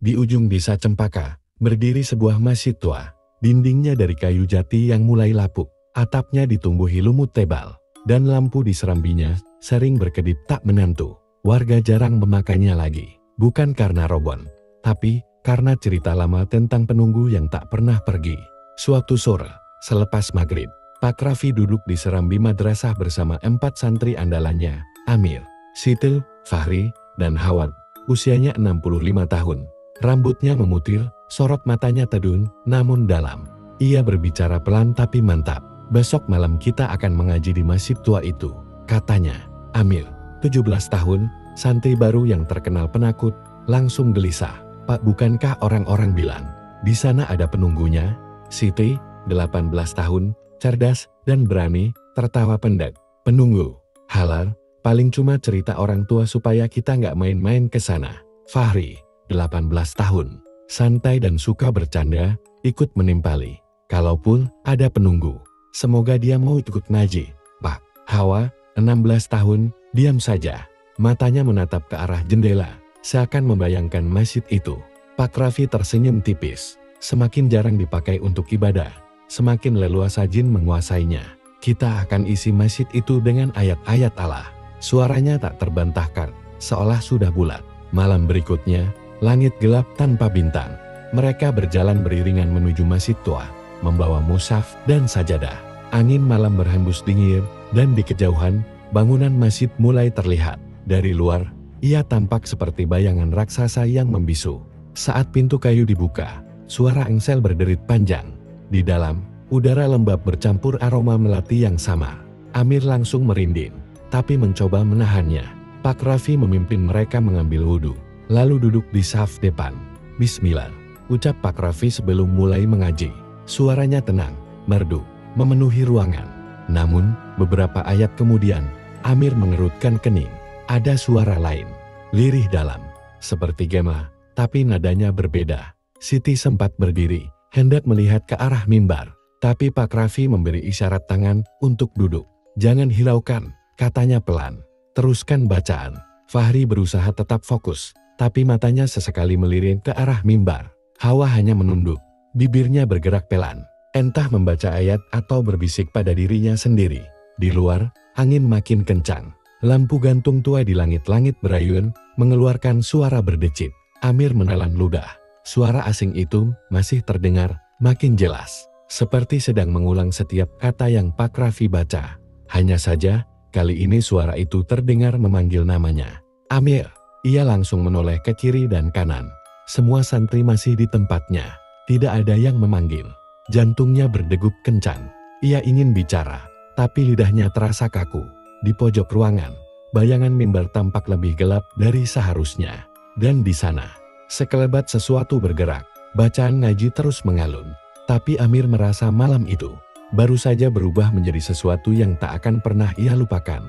Di ujung desa Cempaka, berdiri sebuah masjid tua. Dindingnya dari kayu jati yang mulai lapuk, atapnya ditumbuhi lumut tebal, dan lampu di serambinya sering berkedip tak menentu. Warga jarang memakainya lagi, bukan karena robon, tapi karena cerita lama tentang penunggu yang tak pernah pergi. Suatu sore, selepas maghrib, Pak Raffi duduk di serambi madrasah bersama 4 santri andalannya, Amir, Sitil, Fahri, dan Hawat. Usianya 65 tahun. Rambutnya memutil, sorot matanya tedun, namun dalam. Ia berbicara pelan tapi mantap. Besok malam kita akan mengaji di masjid tua itu, katanya. Amir, 17 tahun, santri baru yang terkenal penakut, langsung gelisah. Pak, bukankah orang-orang bilang, di sana ada penunggunya? Siti, 18 tahun, cerdas dan berani, tertawa pendek. Penunggu, halal, paling cuma cerita orang tua supaya kita nggak main-main ke sana. Fahri, 18 tahun, santai dan suka bercanda, ikut menimpali. Kalaupun ada penunggu, semoga dia mau ikut ngaji. Pak. Hawa, 16 tahun, diam saja. Matanya menatap ke arah jendela, seakan membayangkan masjid itu. Pak Raffi tersenyum tipis. Semakin jarang dipakai untuk ibadah, semakin leluasa jin menguasainya. Kita akan isi masjid itu dengan ayat-ayat Allah. Suaranya tak terbantahkan, seolah sudah bulat. Malam berikutnya, langit gelap tanpa bintang. Mereka berjalan beriringan menuju masjid tua, membawa mushaf dan sajadah. Angin malam berhembus dingin, dan di kejauhan, bangunan masjid mulai terlihat. Dari luar, ia tampak seperti bayangan raksasa yang membisu. Saat pintu kayu dibuka, suara engsel berderit panjang. Di dalam, udara lembab bercampur aroma melati yang samar. Amir langsung merinding, tapi mencoba menahannya. Pak Raffi memimpin mereka mengambil wudhu, lalu duduk di saf depan. Bismillah, ucap Pak Raffi sebelum mulai mengaji. Suaranya tenang, merdu, memenuhi ruangan. Namun, beberapa ayat kemudian, Amir mengerutkan kening. Ada suara lain, lirih dalam, seperti gema, tapi nadanya berbeda. Siti sempat berdiri, hendak melihat ke arah mimbar, tapi Pak Raffi memberi isyarat tangan untuk duduk. Jangan hiraukan, katanya pelan. Teruskan bacaan. Fahri berusaha tetap fokus, tapi matanya sesekali melirik ke arah mimbar. Hawa hanya menunduk, bibirnya bergerak pelan. Entah membaca ayat atau berbisik pada dirinya sendiri. Di luar, angin makin kencang. Lampu gantung tua di langit-langit berayun, mengeluarkan suara berdecit. Amir menelan ludah. Suara asing itu masih terdengar, makin jelas. Seperti sedang mengulang setiap kata yang Pak Raffi baca. Hanya saja, kali ini suara itu terdengar memanggil namanya. Amir. Ia langsung menoleh ke kiri dan kanan. Semua santri masih di tempatnya. Tidak ada yang memanggil. Jantungnya berdegup kencang. Ia ingin bicara, tapi lidahnya terasa kaku. Di pojok ruangan, bayangan mimbar tampak lebih gelap dari seharusnya. Dan di sana, sekelebat sesuatu bergerak. Bacaan ngaji terus mengalun. Tapi Amir merasa malam itu baru saja berubah menjadi sesuatu yang tak akan pernah ia lupakan.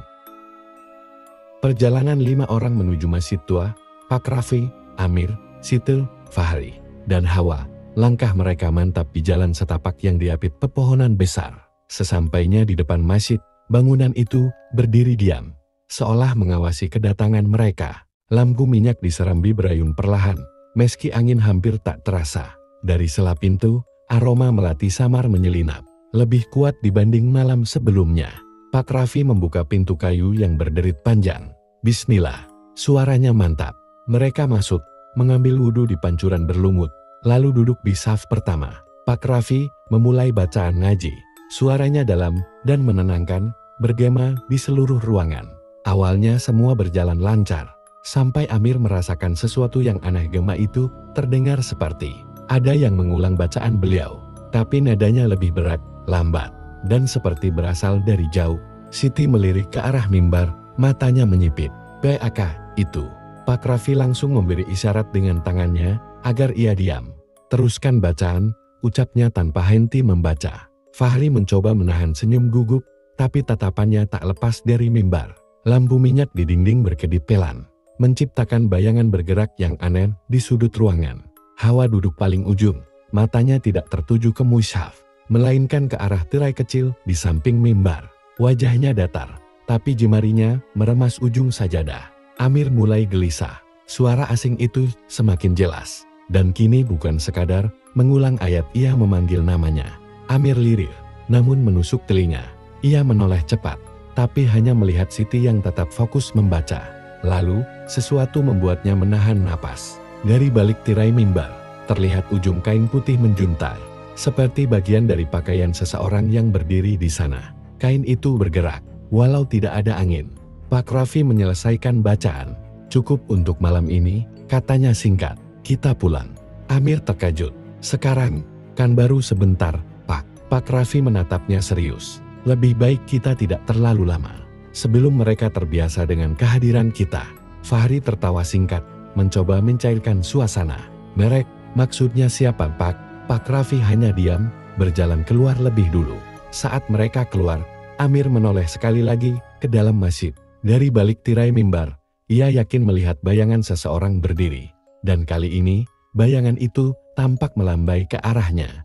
Perjalanan 5 orang menuju masjid tua, Pak Raffi, Amir, Sitil, Fahri, dan Hawa. Langkah mereka mantap di jalan setapak yang diapit pepohonan besar. Sesampainya di depan masjid, bangunan itu berdiri diam, seolah mengawasi kedatangan mereka. Lampu minyak di serambi berayun perlahan, meski angin hampir tak terasa. Dari sela pintu, aroma melati samar menyelinap. Lebih kuat dibanding malam sebelumnya. Pak Raffi membuka pintu kayu yang berderit panjang. Bismillah, suaranya mantap. Mereka masuk, mengambil wudhu di pancuran berlumut, lalu duduk di saf pertama. Pak Raffi memulai bacaan ngaji. Suaranya dalam dan menenangkan, bergema di seluruh ruangan. Awalnya semua berjalan lancar, sampai Amir merasakan sesuatu yang aneh. Gema itu terdengar seperti ada yang mengulang bacaan beliau, tapi nadanya lebih berat, lambat, dan seperti berasal dari jauh. Siti melirik ke arah mimbar, matanya menyipit. "PAK, itu." Pak Raffi langsung memberi isyarat dengan tangannya, agar ia diam. "Teruskan bacaan," ucapnya tanpa henti membaca. Fahri mencoba menahan senyum gugup, tapi tatapannya tak lepas dari mimbar. Lampu minyak di dinding berkedip pelan, menciptakan bayangan bergerak yang aneh di sudut ruangan. Hawa duduk paling ujung, matanya tidak tertuju ke mushaf, melainkan ke arah tirai kecil di samping mimbar. Wajahnya datar, tapi jemarinya meremas ujung sajadah. Amir mulai gelisah. Suara asing itu semakin jelas. Dan kini bukan sekadar mengulang ayat, ia memanggil namanya. Amir lirik, namun menusuk telinga. Ia menoleh cepat, tapi hanya melihat Siti yang tetap fokus membaca. Lalu, sesuatu membuatnya menahan napas. Dari balik tirai mimbar, terlihat ujung kain putih menjuntai, seperti bagian dari pakaian seseorang yang berdiri di sana. Kain itu bergerak, walau tidak ada angin. Pak Raffi menyelesaikan bacaan. Cukup untuk malam ini, katanya singkat. Kita pulang. Amir terkejut. Sekarang, kan baru sebentar, Pak. Pak Raffi menatapnya serius. Lebih baik kita tidak terlalu lama. Sebelum mereka terbiasa dengan kehadiran kita. Fahri tertawa singkat, mencoba mencairkan suasana. Merek, maksudnya siapa, Pak? Pak Raffi hanya diam, berjalan keluar lebih dulu. Saat mereka keluar, Amir menoleh sekali lagi ke dalam masjid. Dari balik tirai mimbar, ia yakin melihat bayangan seseorang berdiri. Dan kali ini, bayangan itu tampak melambai ke arahnya.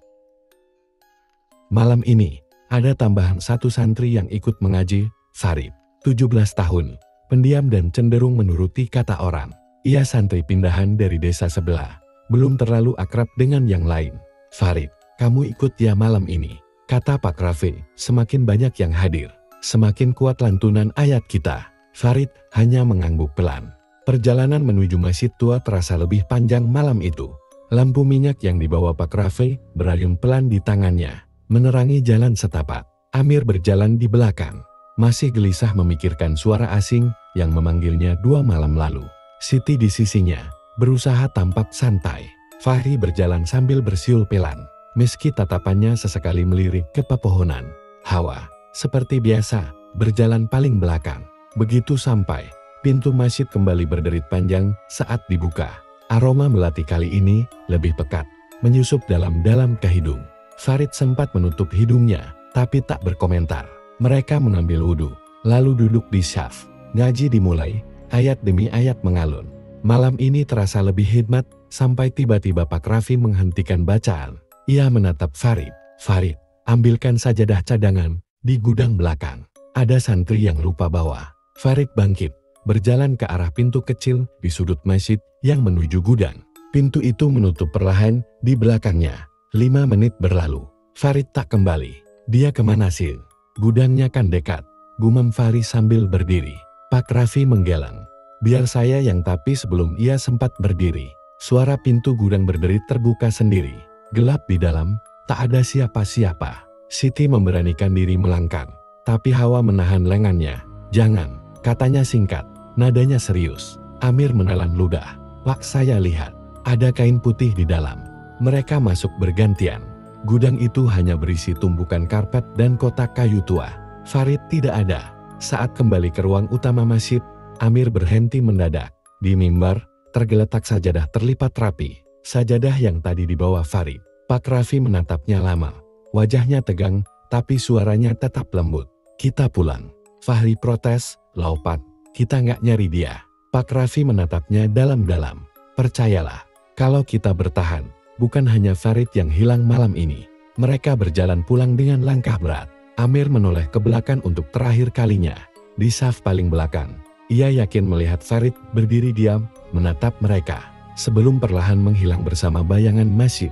Malam ini, ada tambahan satu santri yang ikut mengaji, Farid, 17 tahun, pendiam dan cenderung menuruti kata orang. Ia santri pindahan dari desa sebelah, belum terlalu akrab dengan yang lain. Farid, kamu ikut ya malam ini, kata Pak Raffi. Semakin banyak yang hadir, semakin kuat lantunan ayat kita. Farid hanya mengangguk pelan. Perjalanan menuju masjid tua terasa lebih panjang malam itu. Lampu minyak yang dibawa Pak Raffi berayun pelan di tangannya, menerangi jalan setapak. Amir berjalan di belakang, masih gelisah memikirkan suara asing yang memanggilnya 2 malam lalu. Siti di sisinya, berusaha tampak santai. Fahri berjalan sambil bersiul pelan, meski tatapannya sesekali melirik ke pepohonan. Hawa, seperti biasa, berjalan paling belakang. Begitu sampai, pintu masjid kembali berderit panjang saat dibuka. Aroma melati kali ini lebih pekat, menyusup dalam-dalam ke hidung. Farid sempat menutup hidungnya, tapi tak berkomentar. Mereka mengambil wudhu, lalu duduk di syaf. Ngaji dimulai, ayat demi ayat mengalun. Malam ini terasa lebih hikmat, sampai tiba-tiba Pak Raffi menghentikan bacaan. Ia menatap Farid. Farid, ambilkan sajadah cadangan di gudang belakang. Ada santri yang lupa bawa. Farid bangkit, berjalan ke arah pintu kecil di sudut masjid yang menuju gudang. Pintu itu menutup perlahan di belakangnya. 5 menit berlalu. Farid tak kembali. Dia kemana sih? Gudangnya kan dekat, gumam Farid sambil berdiri. Pak Raffi menggeleng. Biar saya yang, tapi sebelum ia sempat berdiri, suara pintu gudang berderit terbuka sendiri. Gelap di dalam, tak ada siapa-siapa. Siti memberanikan diri melangkah, tapi Hawa menahan lengannya. Jangan, katanya singkat, nadanya serius. Amir menelan ludah. Wak, saya lihat, ada kain putih di dalam. Mereka masuk bergantian. Gudang itu hanya berisi tumpukan karpet dan kotak kayu tua. Farid tidak ada. Saat kembali ke ruang utama masjid, Amir berhenti mendadak. Di mimbar, tergeletak sajadah terlipat rapi. Sajadah yang tadi dibawa Farid. Pak Raffi menatapnya lama. Wajahnya tegang, tapi suaranya tetap lembut. Kita pulang. Fahri protes, Laupat, kita nggak nyari dia. Pak Raffi menatapnya dalam-dalam. Percayalah, kalau kita bertahan, bukan hanya Farid yang hilang malam ini. Mereka berjalan pulang dengan langkah berat. Amir menoleh ke belakang untuk terakhir kalinya. Di saf paling belakang, ia yakin melihat Farid berdiri diam, menatap mereka, sebelum perlahan menghilang bersama bayangan masjid.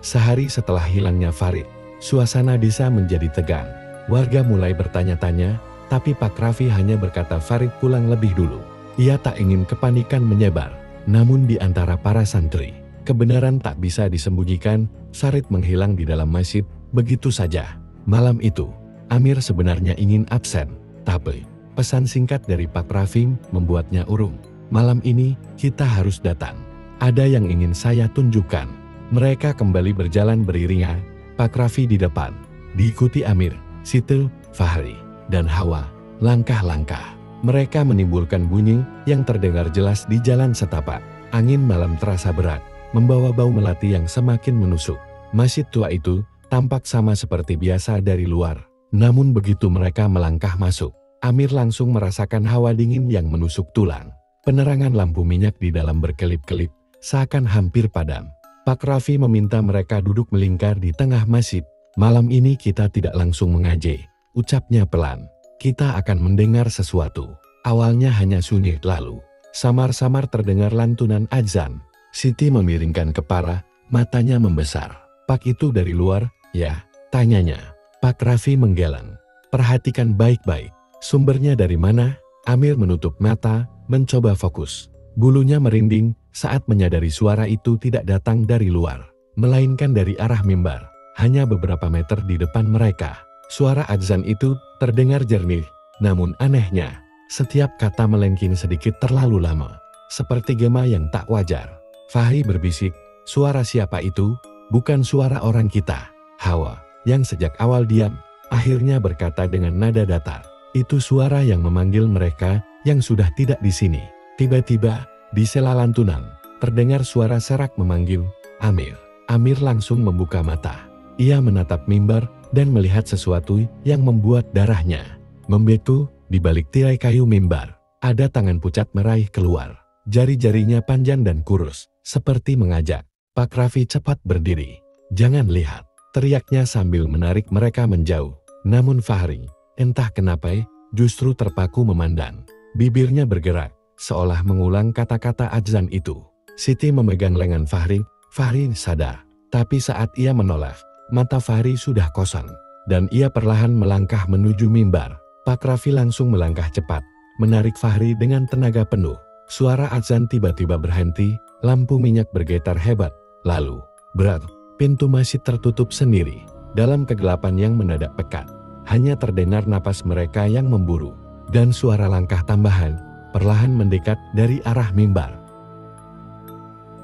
Sehari setelah hilangnya Farid, suasana desa menjadi tegang. Warga mulai bertanya-tanya, tapi Pak Raffi hanya berkata Farid pulang lebih dulu. Ia tak ingin kepanikan menyebar. Namun di antara para santri, kebenaran tak bisa disembunyikan. Farid menghilang di dalam masjid begitu saja. Malam itu, Amir sebenarnya ingin absen, tapi pesan singkat dari Pak Raffi membuatnya urung. Malam ini, kita harus datang. Ada yang ingin saya tunjukkan. Mereka kembali berjalan beriringan, Pak Raffi di depan, diikuti Amir, Siti, Fahri, dan Hawa. Langkah-langkah mereka menimbulkan bunyi yang terdengar jelas di jalan setapak. Angin malam terasa berat, membawa bau melati yang semakin menusuk. Masjid tua itu tampak sama seperti biasa dari luar. Namun begitu mereka melangkah masuk, Amir langsung merasakan hawa dingin yang menusuk tulang. Penerangan lampu minyak di dalam berkelip-kelip, seakan hampir padam. Pak Raffi meminta mereka duduk melingkar di tengah masjid. Malam ini kita tidak langsung mengaji, ucapnya pelan. Kita akan mendengar sesuatu. Awalnya hanya sunyi, lalu samar-samar terdengar lantunan azan. Siti memiringkan kepala, matanya membesar. Pak itu dari luar, ya? Tanyanya. Pak Raffi menggeleng. Perhatikan baik-baik. Sumbernya dari mana? Amir menutup mata, mencoba fokus. Bulunya merinding saat menyadari suara itu tidak datang dari luar, melainkan dari arah mimbar. Hanya beberapa meter di depan mereka. Suara azan itu terdengar jernih, namun anehnya, setiap kata melengking sedikit terlalu lama. Seperti gema yang tak wajar. Fahri berbisik, suara siapa itu? Bukan suara orang kita. Hawa, yang sejak awal diam, akhirnya berkata dengan nada datar. Itu suara yang memanggil mereka yang sudah tidak di sini. Tiba-tiba, di sela lantunan, terdengar suara serak memanggil, Amir. Amir langsung membuka mata. Ia menatap mimbar dan melihat sesuatu yang membuat darahnya membeku. Di balik tirai kayu mimbar, ada tangan pucat meraih keluar. Jari-jarinya panjang dan kurus, seperti mengajak. Pak Raffi cepat berdiri. Jangan lihat, teriaknya sambil menarik mereka menjauh. Namun Fahri, entah kenapa, justru terpaku memandang. Bibirnya bergerak, seolah mengulang kata-kata azan itu. Siti memegang lengan Fahri. Fahri sadar, tapi saat ia menoleh, mata Fahri sudah kosong, dan ia perlahan melangkah menuju mimbar. Pak Raffi langsung melangkah cepat, menarik Fahri dengan tenaga penuh. Suara azan tiba-tiba berhenti, lampu minyak bergetar hebat. Lalu, berat, pintu masjid tertutup sendiri. Dalam kegelapan yang mendadak pekat, hanya terdengar napas mereka yang memburu, dan suara langkah tambahan, perlahan mendekat dari arah mimbar.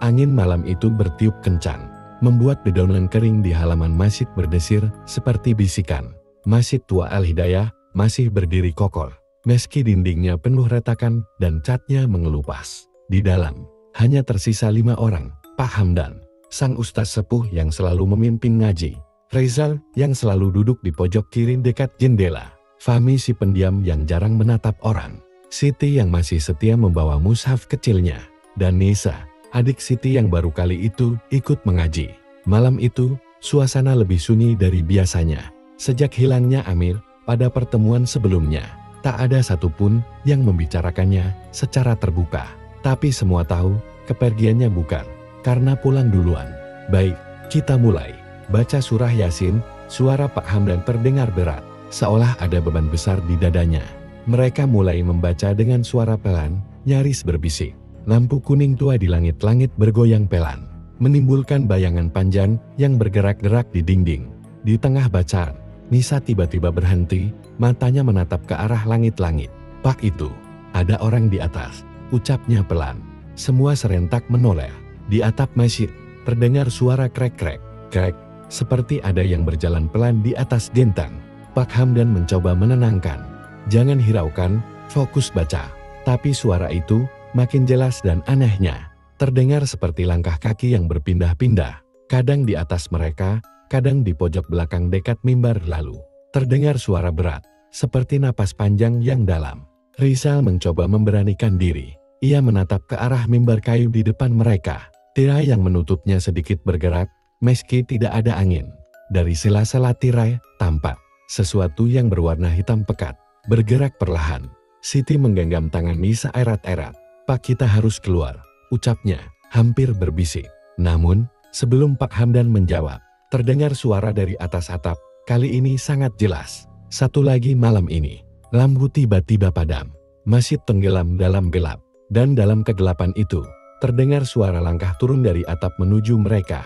Angin malam itu bertiup kencang, membuat dedaunan kering di halaman masjid berdesir seperti bisikan. Masjid tua Al-Hidayah masih berdiri kokoh, meski dindingnya penuh retakan dan catnya mengelupas. Di dalam, hanya tersisa 5 orang, Pak Hamdan, sang ustaz sepuh yang selalu memimpin ngaji, Rizal yang selalu duduk di pojok kiri dekat jendela, Fahmi si pendiam yang jarang menatap orang, Siti yang masih setia membawa mushaf kecilnya, dan Nisa, adik Siti yang baru kali itu ikut mengaji. Malam itu, suasana lebih sunyi dari biasanya. Sejak hilangnya Amir pada pertemuan sebelumnya, tak ada satupun yang membicarakannya secara terbuka. Tapi semua tahu, kepergiannya bukan karena pulang duluan. Baik, kita mulai. Baca surah Yasin, suara Pak Hamdan terdengar berat, seolah ada beban besar di dadanya. Mereka mulai membaca dengan suara pelan, nyaris berbisik. Lampu kuning tua di langit-langit bergoyang pelan, menimbulkan bayangan panjang yang bergerak-gerak di dinding. Di tengah bacaan, Nisa tiba-tiba berhenti, matanya menatap ke arah langit-langit. Pak itu, ada orang di atas, ucapnya pelan. Semua serentak menoleh. Di atap masjid, terdengar suara krek-krek, krek, seperti ada yang berjalan pelan di atas genteng. Pak Hamdan mencoba menenangkan. Jangan hiraukan, fokus baca. Tapi suara itu makin jelas dan anehnya. Terdengar seperti langkah kaki yang berpindah-pindah. Kadang di atas mereka, kadang di pojok belakang dekat mimbar. Lalu, terdengar suara berat, seperti napas panjang yang dalam. Rizal mencoba memberanikan diri. Ia menatap ke arah mimbar kayu di depan mereka. Tirai yang menutupnya sedikit bergerak, meski tidak ada angin. Dari sela-sela tirai, tampak sesuatu yang berwarna hitam pekat, bergerak perlahan. Siti menggenggam tangan Nisa erat-erat. Pak, kita harus keluar, ucapnya, hampir berbisik. Namun, sebelum Pak Hamdan menjawab, terdengar suara dari atas atap, kali ini sangat jelas. Satu lagi malam ini, lampu tiba-tiba padam. Masjid tenggelam dalam gelap, dan dalam kegelapan itu, terdengar suara langkah turun dari atap menuju mereka.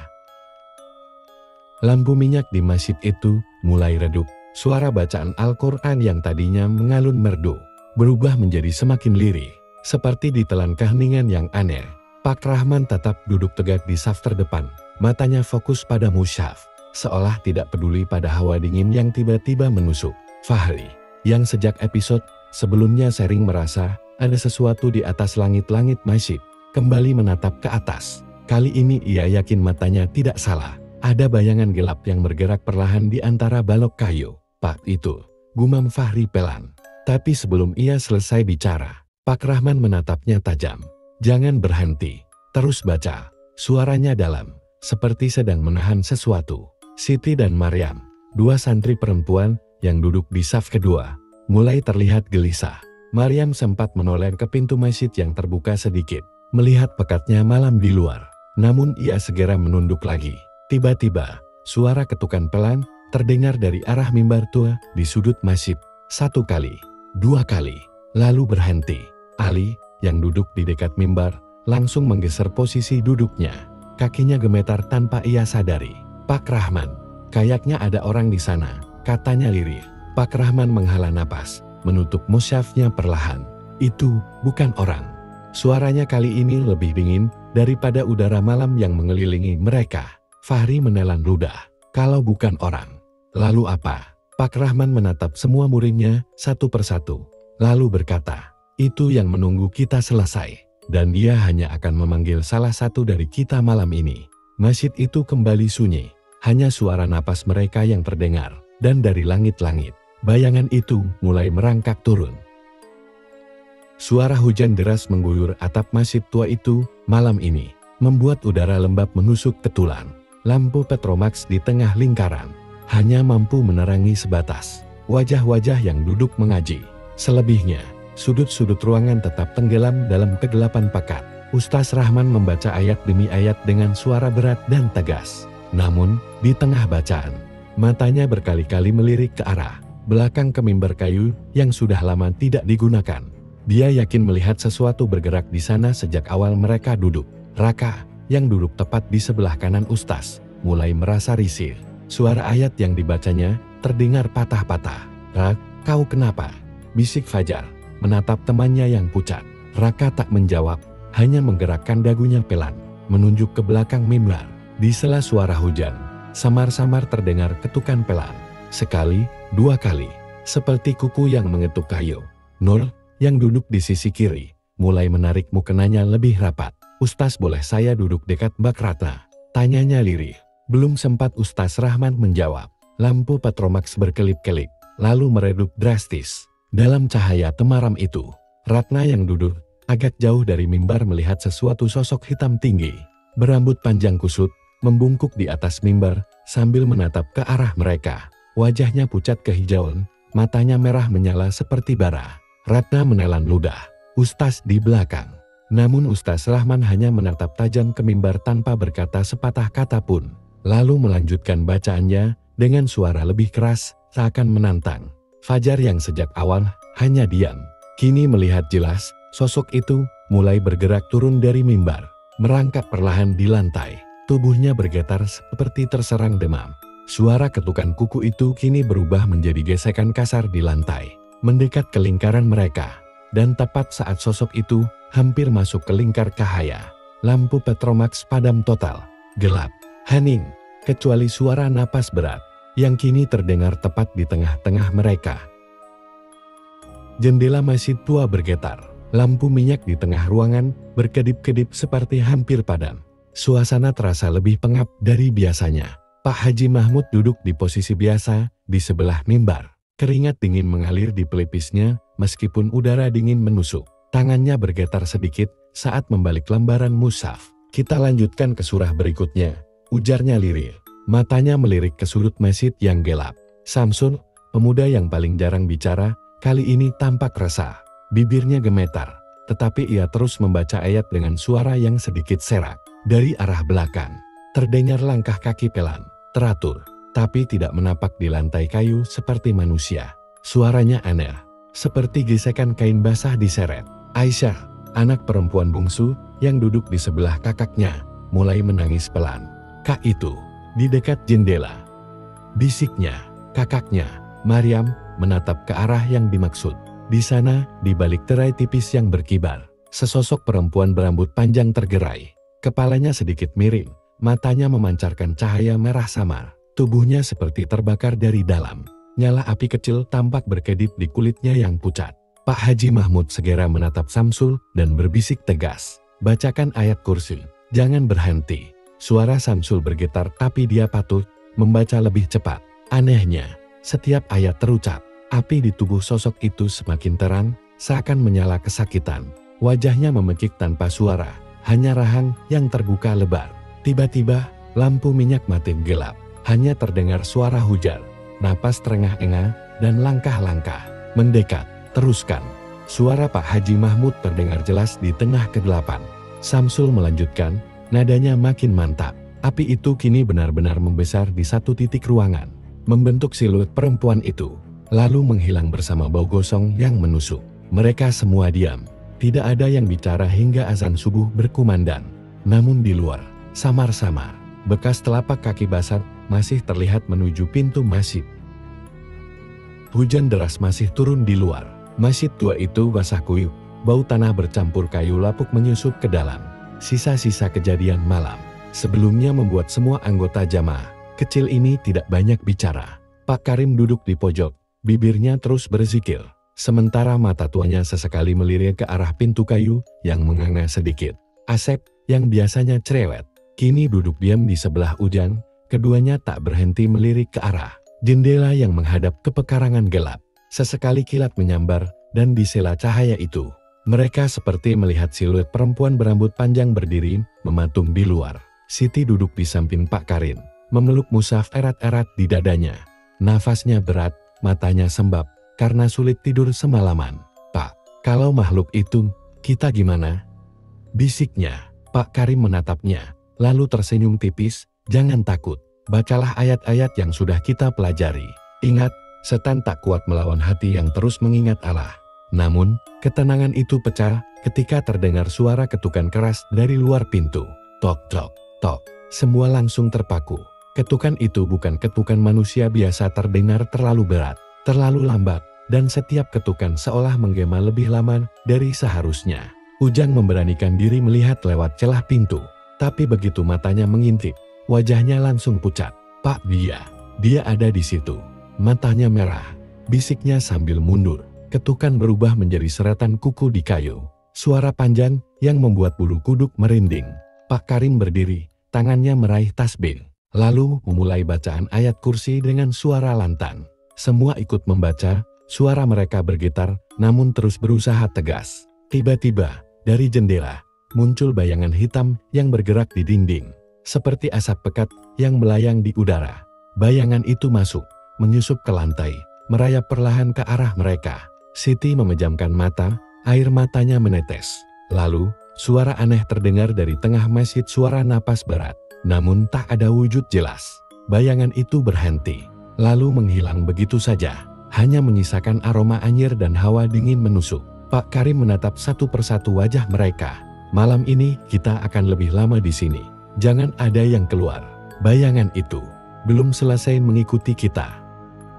Lampu minyak di masjid itu mulai redup. Suara bacaan Al-Quran yang tadinya mengalun merdu, berubah menjadi semakin lirih, seperti ditelan keheningan yang aneh. Pak Rahman tetap duduk tegak di saf terdepan, matanya fokus pada mushaf, seolah tidak peduli pada hawa dingin yang tiba-tiba menusuk. Fahri, yang sejak episode sebelumnya sering merasa ada sesuatu di atas langit-langit masjid, kembali menatap ke atas. Kali ini ia yakin matanya tidak salah. Ada bayangan gelap yang bergerak perlahan di antara balok kayu. Pak itu, gumam Fahri pelan. Tapi sebelum ia selesai bicara, Pak Rahman menatapnya tajam. Jangan berhenti, terus baca. Suaranya dalam, seperti sedang menahan sesuatu. Siti dan Maryam, dua santri perempuan yang duduk di saf kedua, mulai terlihat gelisah. Maryam sempat menoleh ke pintu masjid yang terbuka sedikit, melihat pekatnya malam di luar. namun ia segera menunduk lagi. Tiba-tiba, suara ketukan pelan terdengar dari arah mimbar tua di sudut masjid. 1 kali, 2 kali, lalu berhenti. Ali, yang duduk di dekat mimbar, langsung menggeser posisi duduknya. Kakinya gemetar tanpa ia sadari. "Pak Rahman, kayaknya ada orang di sana," katanya lirih. Pak Rahman menghela napas, menutup musyafnya perlahan. "Itu bukan orang." Suaranya kali ini lebih dingin daripada udara malam yang mengelilingi mereka. Fahri menelan ludah. "Kalau bukan orang, lalu apa?" Pak Rahman menatap semua muridnya satu persatu, lalu berkata, "Itu yang menunggu kita selesai, dan dia hanya akan memanggil salah satu dari kita malam ini." Masjid itu kembali sunyi, hanya suara napas mereka yang terdengar, dan dari langit-langit, bayangan itu mulai merangkak turun. Suara hujan deras mengguyur atap masjid tua itu malam ini, membuat udara lembab menusuk ke tulang. Lampu Petromax di tengah lingkaran hanya mampu menerangi sebatas wajah-wajah yang duduk mengaji. Selebihnya, sudut-sudut ruangan tetap tenggelam dalam kegelapan pekat. Ustaz Rahman membaca ayat demi ayat dengan suara berat dan tegas. Namun, di tengah bacaan, matanya berkali-kali melirik ke arah belakang ke mimbar kayu yang sudah lama tidak digunakan. Dia yakin melihat sesuatu bergerak di sana sejak awal mereka duduk. Raka, yang duduk tepat di sebelah kanan Ustaz, mulai merasa risih. Suara ayat yang dibacanya terdengar patah-patah. "Rak, kau kenapa?" bisik Fajar, menatap temannya yang pucat. Raka tak menjawab, hanya menggerakkan dagunya pelan, menunjuk ke belakang mimbar. Di sela suara hujan, samar-samar terdengar ketukan pelan. Sekali, 2 kali, seperti kuku yang mengetuk kayu. Nur, yang duduk di sisi kiri, mulai menarik mukenanya lebih rapat. "Ustaz, boleh saya duduk dekat Mbak Ratna?" tanyanya lirih. Belum sempat Ustaz Rahman menjawab, lampu Petromax berkelip-kelip, lalu meredup drastis. Dalam cahaya temaram itu, Ratna yang duduk agak jauh dari mimbar melihat sesuatu sosok hitam tinggi, berambut panjang kusut, membungkuk di atas mimbar sambil menatap ke arah mereka. Wajahnya pucat kehijauan, matanya merah menyala seperti bara. Ratna menelan ludah. Ustaz di belakang. Namun Ustaz Rahman hanya menatap tajam ke mimbar tanpa berkata sepatah kata pun. Lalu melanjutkan bacaannya dengan suara lebih keras, seakan menantang. Fajar yang sejak awal hanya diam, kini melihat jelas sosok itu mulai bergerak turun dari mimbar, merangkak perlahan di lantai. Tubuhnya bergetar seperti terserang demam. Suara ketukan kuku itu kini berubah menjadi gesekan kasar di lantai, mendekat ke lingkaran mereka. Dan tepat saat sosok itu hampir masuk ke lingkar cahaya, lampu Petromax padam total, gelap, hening, kecuali suara napas berat yang kini terdengar tepat di tengah-tengah mereka. Jendela masjid tua bergetar, lampu minyak di tengah ruangan berkedip-kedip seperti hampir padam. Suasana terasa lebih pengap dari biasanya. Pak Haji Mahmud duduk di posisi biasa di sebelah mimbar. Keringat dingin mengalir di pelipisnya meskipun udara dingin menusuk. Tangannya bergetar sedikit saat membalik lembaran mushaf. "Kita lanjutkan ke surah berikutnya," ujarnya lirih. Matanya melirik ke sudut masjid yang gelap. Samsul, pemuda yang paling jarang bicara, kali ini tampak resah. Bibirnya gemetar, tetapi ia terus membaca ayat dengan suara yang sedikit serak. Dari arah belakang, terdengar langkah kaki pelan, teratur, tapi tidak menapak di lantai kayu seperti manusia. Suaranya aneh, seperti gesekan kain basah diseret. Aisyah, anak perempuan bungsu yang duduk di sebelah kakaknya, mulai menangis pelan. "Kak itu, di dekat jendela," bisiknya. Kakaknya, Maryam, menatap ke arah yang dimaksud. Di sana, di balik tirai tipis yang berkibar, sesosok perempuan berambut panjang tergerai. Kepalanya sedikit miring, matanya memancarkan cahaya merah samar. Tubuhnya seperti terbakar dari dalam. Nyala api kecil tampak berkedip di kulitnya yang pucat. Pak Haji Mahmud segera menatap Samsul dan berbisik tegas, "Bacakan ayat kursi, jangan berhenti." Suara Samsul bergetar tapi dia patut membaca lebih cepat. Anehnya, setiap ayat terucap, api di tubuh sosok itu semakin terang, seakan menyala kesakitan. Wajahnya memekik tanpa suara, hanya rahang yang terbuka lebar. Tiba-tiba, lampu minyak mati gelap. Hanya terdengar suara hujan, napas terengah-engah, dan langkah-langkah mendekat. "Teruskan." Suara Pak Haji Mahmud terdengar jelas di tengah kegelapan. Samsul melanjutkan, Nadanya makin mantap. Api itu kini benar-benar membesar di satu titik ruangan, membentuk siluet perempuan itu, lalu menghilang bersama bau gosong yang menusuk. Mereka semua diam. Tidak ada yang bicara hingga azan subuh berkumandang. Namun di luar, samar-samar, bekas telapak kaki basah masih terlihat menuju pintu masjid. Hujan deras masih turun di luar. Masjid tua itu basah kuyup, bau tanah bercampur kayu lapuk menyusup ke dalam. Sisa-sisa kejadian malam sebelumnya membuat semua anggota jamaah kecil ini tidak banyak bicara. Pak Karim duduk di pojok, bibirnya terus berzikir, sementara mata tuanya sesekali melirik ke arah pintu kayu yang menganga sedikit. Asep, yang biasanya cerewet, kini duduk diam di sebelah Ujang. Keduanya tak berhenti melirik ke arah jendela yang menghadap ke pekarangan gelap. Sesekali kilat menyambar, dan di sela cahaya itu, mereka seperti melihat siluet perempuan berambut panjang berdiri, mematung di luar. Siti duduk di samping Pak Karim, memeluk mushaf erat-erat di dadanya. Nafasnya berat, matanya sembab, karena sulit tidur semalaman. "Pak, kalau makhluk itu, kita gimana?" bisiknya. Pak Karim menatapnya, lalu tersenyum tipis. "Jangan takut, bacalah ayat-ayat yang sudah kita pelajari. Ingat, setan tak kuat melawan hati yang terus mengingat Allah." Namun, ketenangan itu pecah ketika terdengar suara ketukan keras dari luar pintu. Tok tok tok, semua langsung terpaku. Ketukan itu bukan ketukan manusia biasa, terdengar terlalu berat, terlalu lambat, dan setiap ketukan seolah menggema lebih lama dari seharusnya. Ujang memberanikan diri melihat lewat celah pintu, tapi begitu matanya mengintip, wajahnya langsung pucat. "Pak, dia ada di situ." Matanya merah, bisiknya sambil mundur. Ketukan berubah menjadi seratan kuku di kayu. Suara panjang yang membuat bulu kuduk merinding. Pak Karim berdiri, tangannya meraih tasbih, lalu memulai bacaan ayat kursi dengan suara lantang. Semua ikut membaca, suara mereka bergetar, namun terus berusaha tegas. Tiba-tiba, dari jendela, muncul bayangan hitam yang bergerak di dinding, seperti asap pekat yang melayang di udara. Bayangan itu masuk, menyusup ke lantai, merayap perlahan ke arah mereka. Siti memejamkan mata, air matanya menetes. Lalu, suara aneh terdengar dari tengah masjid, suara napas berat. Namun tak ada wujud jelas. Bayangan itu berhenti, lalu menghilang begitu saja. Hanya menyisakan aroma anyir dan hawa dingin menusuk. Pak Karim menatap satu persatu wajah mereka. "Malam ini kita akan lebih lama di sini. Jangan ada yang keluar." Bayangan itu belum selesai mengikuti kita.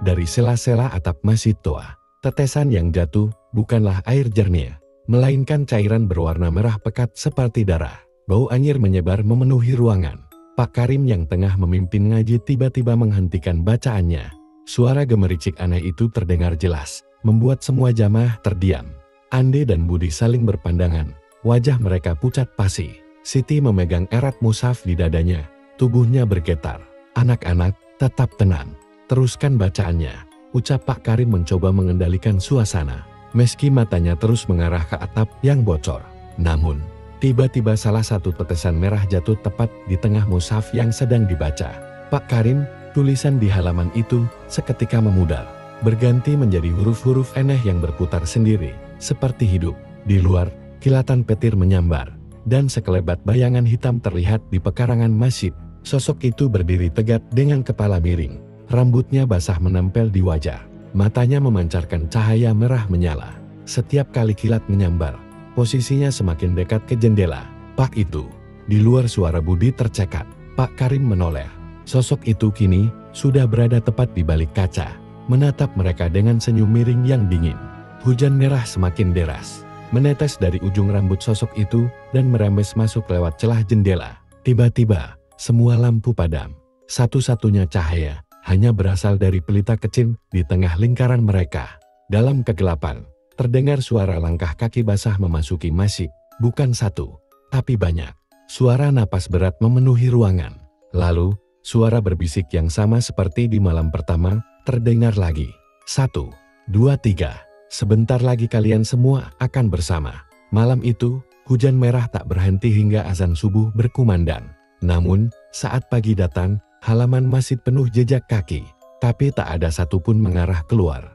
Dari sela-sela atap masjid tua, tetesan yang jatuh bukanlah air jernih, melainkan cairan berwarna merah pekat seperti darah. Bau anyir menyebar memenuhi ruangan. Pak Karim yang tengah memimpin ngaji tiba-tiba menghentikan bacaannya. Suara gemericik aneh itu terdengar jelas, membuat semua jamaah terdiam. Ande dan Budi saling berpandangan, wajah mereka pucat pasi. Siti memegang erat mushaf di dadanya, tubuhnya bergetar. "Anak-anak, tetap tenang, teruskan bacaannya," ucap Pak Karim mencoba mengendalikan suasana. Meski matanya terus mengarah ke atap yang bocor. Namun, tiba-tiba salah satu tetesan merah jatuh tepat di tengah mushaf yang sedang dibaca. "Pak Karim," tulisan di halaman itu seketika memudar, berganti menjadi huruf-huruf aneh yang berputar sendiri, seperti hidup. Di luar, kilatan petir menyambar, dan sekelebat bayangan hitam terlihat di pekarangan masjid. Sosok itu berdiri tegak dengan kepala miring. Rambutnya basah menempel di wajah, matanya memancarkan cahaya merah menyala. Setiap kali kilat menyambar, posisinya semakin dekat ke jendela. "Pak itu." Di luar suara Budi tercekat. Pak Karim menoleh. Sosok itu kini sudah berada tepat di balik kaca, menatap mereka dengan senyum miring yang dingin. Hujan merah semakin deras, menetes dari ujung rambut sosok itu dan merembes masuk lewat celah jendela. Tiba-tiba, semua lampu padam. Satu-satunya cahaya hanya berasal dari pelita kecil di tengah lingkaran mereka. Dalam kegelapan, terdengar suara langkah kaki basah memasuki masjid. Bukan satu, tapi banyak. Suara napas berat memenuhi ruangan. Lalu, suara berbisik yang sama seperti di malam pertama terdengar lagi. 1, 2, 3. Sebentar lagi kalian semua akan bersama. Malam itu, hujan merah tak berhenti hingga azan subuh berkumandang. Namun, saat pagi datang, halaman masjid penuh jejak kaki, tapi tak ada satupun mengarah keluar.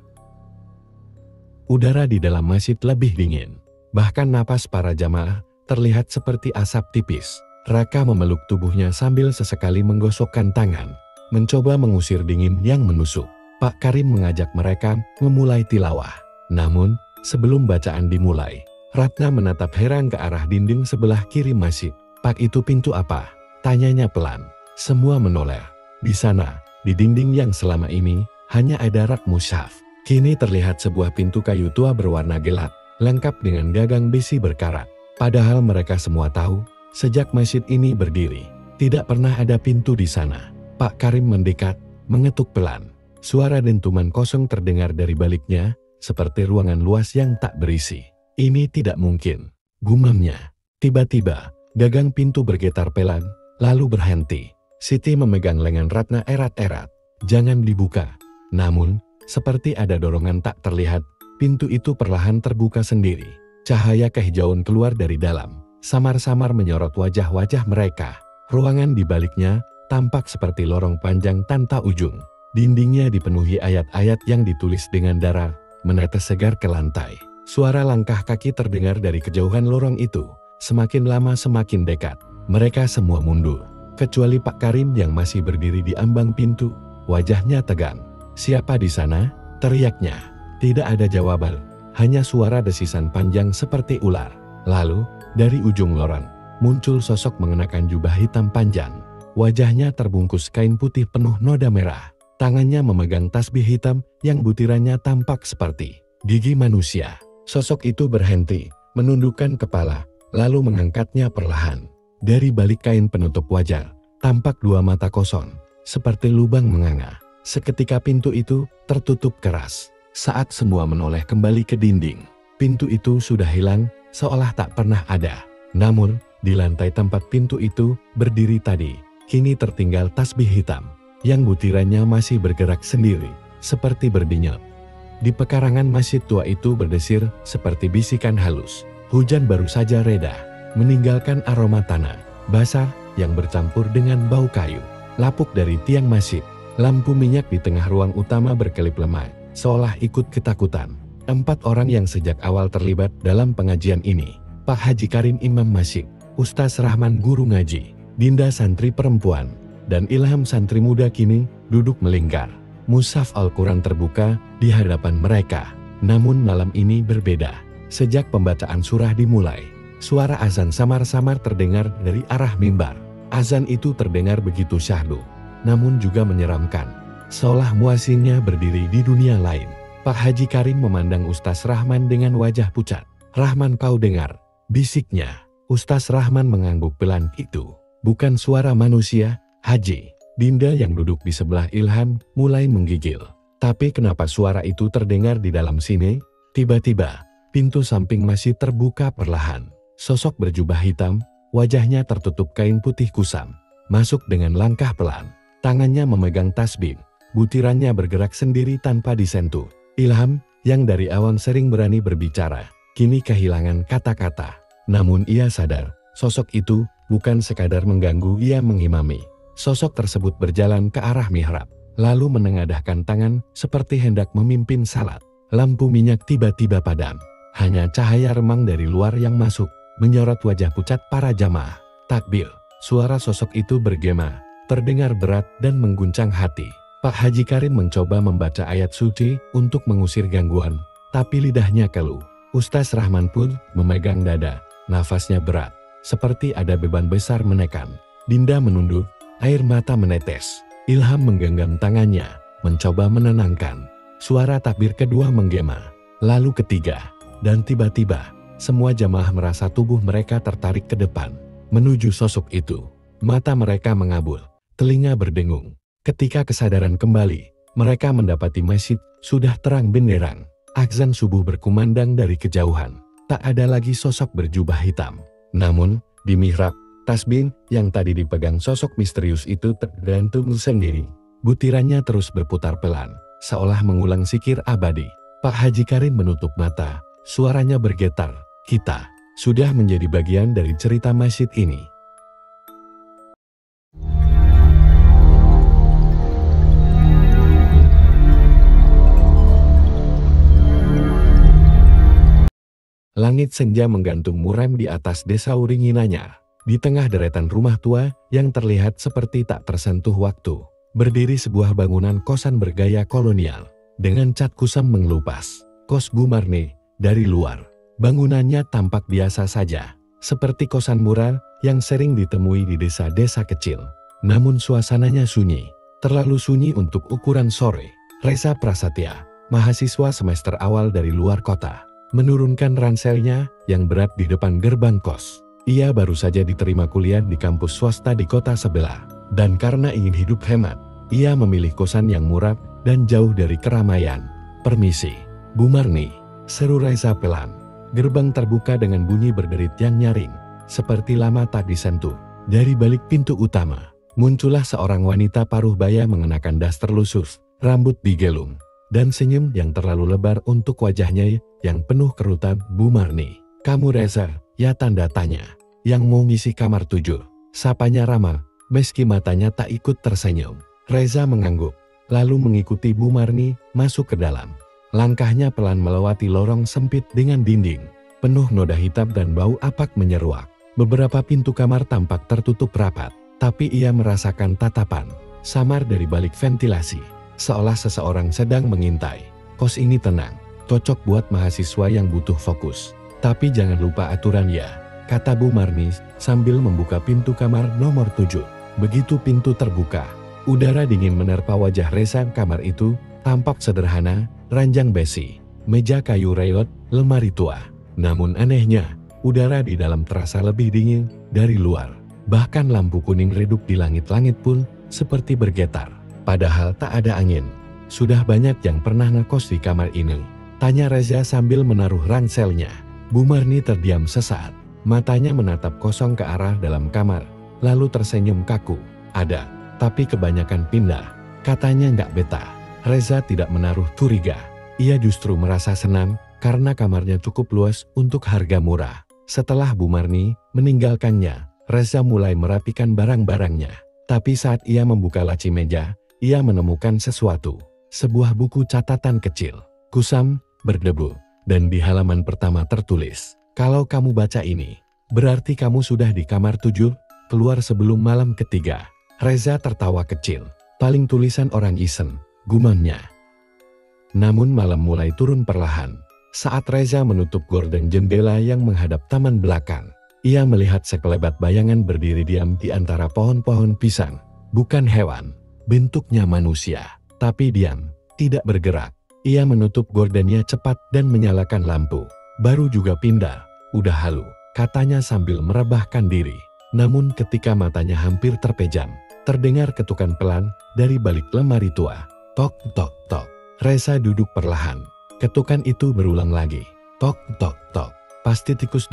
Udara di dalam masjid lebih dingin. Bahkan napas para jamaah terlihat seperti asap tipis. Raka memeluk tubuhnya sambil sesekali menggosokkan tangan, mencoba mengusir dingin yang menusuk. Pak Karim mengajak mereka memulai tilawah. Namun, sebelum bacaan dimulai, Ratna menatap heran ke arah dinding sebelah kiri masjid. "Pak, itu pintu apa?" tanyanya pelan. Semua menoleh. Di sana, di dinding yang selama ini hanya ada rak mushaf, kini terlihat sebuah pintu kayu tua berwarna gelap, lengkap dengan gagang besi berkarat. Padahal mereka semua tahu, sejak masjid ini berdiri, tidak pernah ada pintu di sana. Pak Karim mendekat, mengetuk pelan. Suara dentuman kosong terdengar dari baliknya, seperti ruangan luas yang tak berisi. "Ini tidak mungkin," gumamnya. Tiba-tiba, gagang pintu bergetar pelan, lalu berhenti. Siti memegang lengan Ratna erat-erat. "Jangan dibuka." Namun, seperti ada dorongan tak terlihat, pintu itu perlahan terbuka sendiri. Cahaya kehijauan keluar dari dalam, samar-samar menyorot wajah-wajah mereka. Ruangan di baliknya tampak seperti lorong panjang tanpa ujung. Dindingnya dipenuhi ayat-ayat yang ditulis dengan darah, menetes segar ke lantai. Suara langkah kaki terdengar dari kejauhan lorong itu. Semakin lama semakin dekat. Mereka semua mundur, kecuali Pak Karim yang masih berdiri di ambang pintu. Wajahnya tegang. "Siapa di sana?" teriaknya. Tidak ada jawaban, hanya suara desisan panjang seperti ular. Lalu, dari ujung lorong, muncul sosok mengenakan jubah hitam panjang. Wajahnya terbungkus kain putih penuh noda merah. Tangannya memegang tasbih hitam yang butirannya tampak seperti gigi manusia. Sosok itu berhenti, menundukkan kepala, lalu mengangkatnya perlahan. Dari balik kain penutup wajah, tampak dua mata kosong, seperti lubang menganga. Seketika pintu itu tertutup keras. Saat semua menoleh kembali ke dinding, pintu itu sudah hilang, seolah tak pernah ada. Namun, di lantai tempat pintu itu berdiri tadi, kini tertinggal tasbih hitam, yang butirannya masih bergerak sendiri, seperti berdenyut. Di pekarangan masjid tua itu berdesir seperti bisikan halus. Hujan baru saja reda, meninggalkan aroma tanah basah yang bercampur dengan bau kayu. Lapuk dari tiang masjid, lampu minyak di tengah ruang utama berkelip lemah, seolah ikut ketakutan. 4 orang yang sejak awal terlibat dalam pengajian ini, Pak Haji Karim Imam Masjid, Ustaz Rahman Guru Ngaji, Dinda santri perempuan, dan Ilham santri muda kini duduk melingkar. Mushaf Al-Quran terbuka di hadapan mereka. Namun malam ini berbeda. Sejak pembacaan surah dimulai, suara azan samar-samar terdengar dari arah mimbar. Azan itu terdengar begitu syahdu, namun juga menyeramkan, seolah muazinnya berdiri di dunia lain. Pak Haji Karim memandang Ustaz Rahman dengan wajah pucat. "Rahman, kau dengar?" bisiknya. Ustaz Rahman mengangguk pelan. "Itu bukan suara manusia, Haji." Dinda yang duduk di sebelah Ilham mulai menggigil. "Tapi kenapa suara itu terdengar di dalam sini?" Tiba-tiba, pintu samping masjid terbuka perlahan. Sosok berjubah hitam, wajahnya tertutup kain putih kusam, masuk dengan langkah pelan. Tangannya memegang tasbih, butirannya bergerak sendiri tanpa disentuh. Ilham, yang dari awal sering berani berbicara, kini kehilangan kata-kata. Namun ia sadar, sosok itu bukan sekadar mengganggu, ia mengimami. Sosok tersebut berjalan ke arah mihrab, lalu menengadahkan tangan seperti hendak memimpin salat. Lampu minyak tiba-tiba padam. Hanya cahaya remang dari luar yang masuk, menyorot wajah pucat para jamaah. Takbir, suara sosok itu bergema, terdengar berat dan mengguncang hati. Pak Haji Karim mencoba membaca ayat suci untuk mengusir gangguan, tapi lidahnya keluh. Ustaz Rahman pun memegang dada, nafasnya berat, seperti ada beban besar menekan. Dinda menunduk, air mata menetes. Ilham menggenggam tangannya, mencoba menenangkan. Suara takbir kedua menggema, lalu ketiga, dan tiba-tiba, semua jamaah merasa tubuh mereka tertarik ke depan, menuju sosok itu. Mata mereka mengabul, telinga berdengung. Ketika kesadaran kembali, mereka mendapati masjid sudah terang benderang. Azan subuh berkumandang dari kejauhan. Tak ada lagi sosok berjubah hitam. Namun, di mihrab, tasbih yang tadi dipegang sosok misterius itu tergantung sendiri. Butirannya terus berputar pelan, seolah mengulang zikir abadi. Pak Haji Karim menutup mata, suaranya bergetar. "Kita sudah menjadi bagian dari cerita masjid ini." Langit senja menggantung muram di atas desa Uringin Anyar. Di tengah deretan rumah tua yang terlihat seperti tak tersentuh waktu, berdiri sebuah bangunan kosan bergaya kolonial dengan cat kusam mengelupas. Kos Bu Marni. Dari luar, bangunannya tampak biasa saja, seperti kosan murah yang sering ditemui di desa-desa kecil. Namun suasananya sunyi, terlalu sunyi untuk ukuran sore. Reza Prasetya, mahasiswa semester awal dari luar kota, menurunkan ranselnya yang berat di depan gerbang kos. Ia baru saja diterima kuliah di kampus swasta di kota sebelah, dan karena ingin hidup hemat, ia memilih kosan yang murah dan jauh dari keramaian. "Permisi, Bu Marni," seru Reza pelan. Gerbang terbuka dengan bunyi berderit yang nyaring, seperti lama tak disentuh. Dari balik pintu utama, muncullah seorang wanita paruh baya mengenakan daster lusuh, rambut digelung, dan senyum yang terlalu lebar untuk wajahnya yang penuh kerutan. "Bu Marni, kamu Reza, ya?" tanda tanya. "Yang mau ngisi kamar 7, sapanya ramah, meski matanya tak ikut tersenyum. Reza mengangguk, lalu mengikuti Bu Marni masuk ke dalam. Langkahnya pelan melewati lorong sempit dengan dinding penuh noda hitam dan bau apak menyeruak. Beberapa pintu kamar tampak tertutup rapat, tapi ia merasakan tatapan samar dari balik ventilasi, seolah seseorang sedang mengintai. "Kos ini tenang, cocok buat mahasiswa yang butuh fokus. Tapi jangan lupa aturan ya," kata Bu Marni sambil membuka pintu kamar nomor 7. Begitu pintu terbuka, udara dingin menerpa wajah Reza. Kamar itu tampak sederhana, ranjang besi, meja kayu reot, lemari tua. Namun anehnya, udara di dalam terasa lebih dingin dari luar. Bahkan lampu kuning redup di langit-langit pun seperti bergetar. Padahal tak ada angin. "Sudah banyak yang pernah ngekos di kamar ini?" tanya Reza sambil menaruh ranselnya. Bu Marni terdiam sesaat. Matanya menatap kosong ke arah dalam kamar, lalu tersenyum kaku. "Ada, tapi kebanyakan pindah," katanya nggak betah. Reza tidak menaruh curiga. Ia justru merasa senang karena kamarnya cukup luas untuk harga murah. Setelah Bu Marni meninggalkannya, Reza mulai merapikan barang-barangnya. Tapi saat ia membuka laci meja, ia menemukan sesuatu. Sebuah buku catatan kecil, kusam, berdebu, dan di halaman pertama tertulis, "Kalau kamu baca ini, berarti kamu sudah di kamar 7, keluar sebelum malam ketiga." Reza tertawa kecil. "Paling tulisan orang iseng," gumamnya. Namun malam mulai turun perlahan. Saat Reza menutup gorden jendela yang menghadap taman belakang, ia melihat sekelebat bayangan berdiri diam di antara pohon-pohon pisang. Bukan hewan, bentuknya manusia, tapi diam, tidak bergerak. Ia menutup gordennya cepat dan menyalakan lampu. "Baru juga pindah, udah halu," katanya sambil merebahkan diri. Namun ketika matanya hampir terpejam, terdengar ketukan pelan dari balik lemari tua. Tok, tok, tok. Reza duduk perlahan. Ketukan itu berulang lagi. Tok, tok, tok. Pasti tikus ...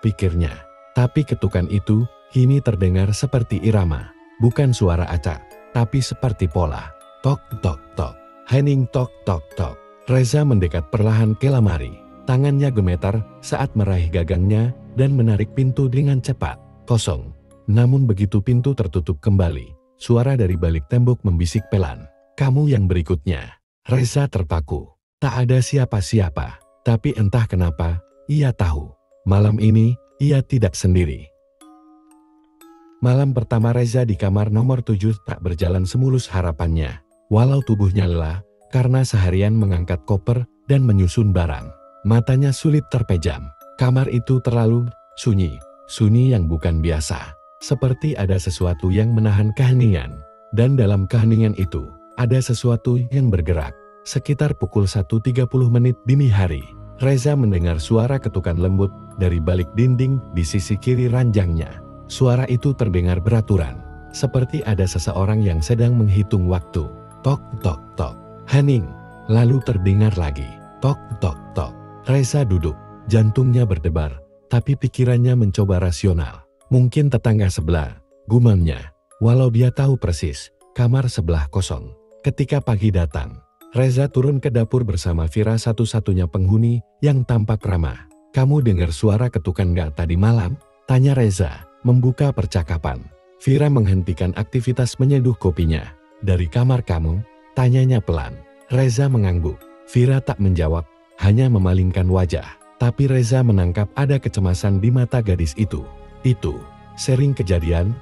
pikirnya. Tapi ketukan itu kini terdengar seperti irama. Bukan suara acak, tapi seperti pola. Tok, tok, tok. Hening tok, tok, tok. Reza mendekat perlahan ke lemari. Tangannya gemetar saat meraih gagangnya dan menarik pintu dengan cepat. Kosong. Namun begitu pintu tertutup kembali, suara dari balik tembok membisik pelan. "Kamu yang berikutnya." Reza terpaku. Tak ada siapa-siapa, tapi entah kenapa, ia tahu. Malam ini, ia tidak sendiri. Malam pertama Reza di kamar nomor 7 tak berjalan semulus harapannya. Walau tubuhnya lelah, karena seharian mengangkat koper dan menyusun barang, matanya sulit terpejam. Kamar itu terlalu sunyi, sunyi yang bukan biasa. Seperti ada sesuatu yang menahan keheningan. Dan dalam keheningan itu, ada sesuatu yang bergerak. Sekitar pukul 1.30 dini hari, Reza mendengar suara ketukan lembut dari balik dinding di sisi kiri ranjangnya. Suara itu terdengar beraturan, seperti ada seseorang yang sedang menghitung waktu. Tok, tok, tok. Hening. Lalu terdengar lagi. Tok, tok, tok. Reza duduk, jantungnya berdebar, tapi pikirannya mencoba rasional. Mungkin tetangga sebelah, gumamnya. Walau dia tahu persis, kamar sebelah kosong. Ketika pagi datang, Reza turun ke dapur bersama Vira, satu-satunya penghuni yang tampak ramah. "Kamu dengar suara ketukan gak tadi malam?" tanya Reza, membuka percakapan. Vira menghentikan aktivitas menyeduh kopinya. "Dari kamar kamu?" tanyanya pelan. Reza mengangguk. Vira tak menjawab, hanya memalingkan wajah. Tapi Reza menangkap ada kecemasan di mata gadis itu. "Itu, Sering kejadian?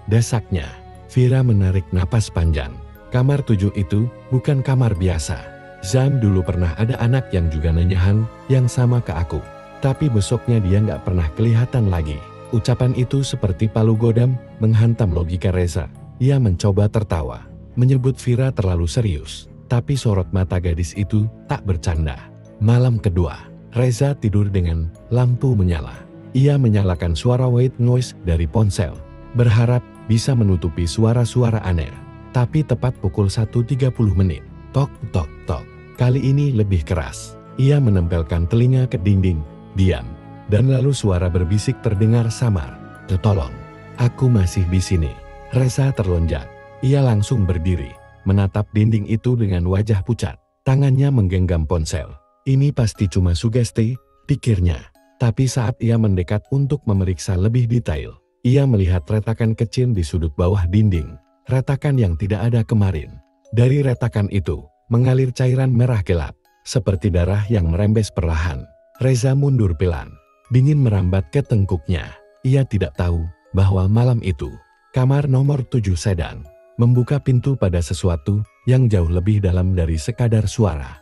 Desaknya. Vira menarik napas panjang. Kamar 7 itu bukan kamar biasa. Zam dulu pernah ada anak yang juga nanyahan yang sama ke aku. Tapi besoknya dia nggak pernah kelihatan lagi. Ucapan itu seperti palu godam menghantam logika Reza. Ia mencoba tertawa, menyebut Vira terlalu serius. Tapi sorot mata gadis itu tak bercanda. Malam kedua, Reza tidur dengan lampu menyala. Ia menyalakan suara white noise dari ponsel, berharap bisa menutupi suara-suara aneh. Tapi tepat pukul 1.30 menit, tok tok tok. Kali ini lebih keras. Ia menempelkan telinga ke dinding, diam. Dan lalu suara berbisik terdengar samar. Tolong, aku masih di sini. Reza terlonjak. Ia langsung berdiri, menatap dinding itu dengan wajah pucat. Tangannya menggenggam ponsel. Ini pasti cuma sugesti, pikirnya. Tapi saat ia mendekat untuk memeriksa lebih detail, ia melihat retakan kecil di sudut bawah dinding. Retakan yang tidak ada kemarin. Dari retakan itu, mengalir cairan merah gelap, seperti darah yang merembes perlahan. Reza mundur pelan. Dingin merambat ke tengkuknya. Ia tidak tahu bahwa malam itu, kamar nomor 7 sedang membuka pintu pada sesuatu yang jauh lebih dalam dari sekadar suara.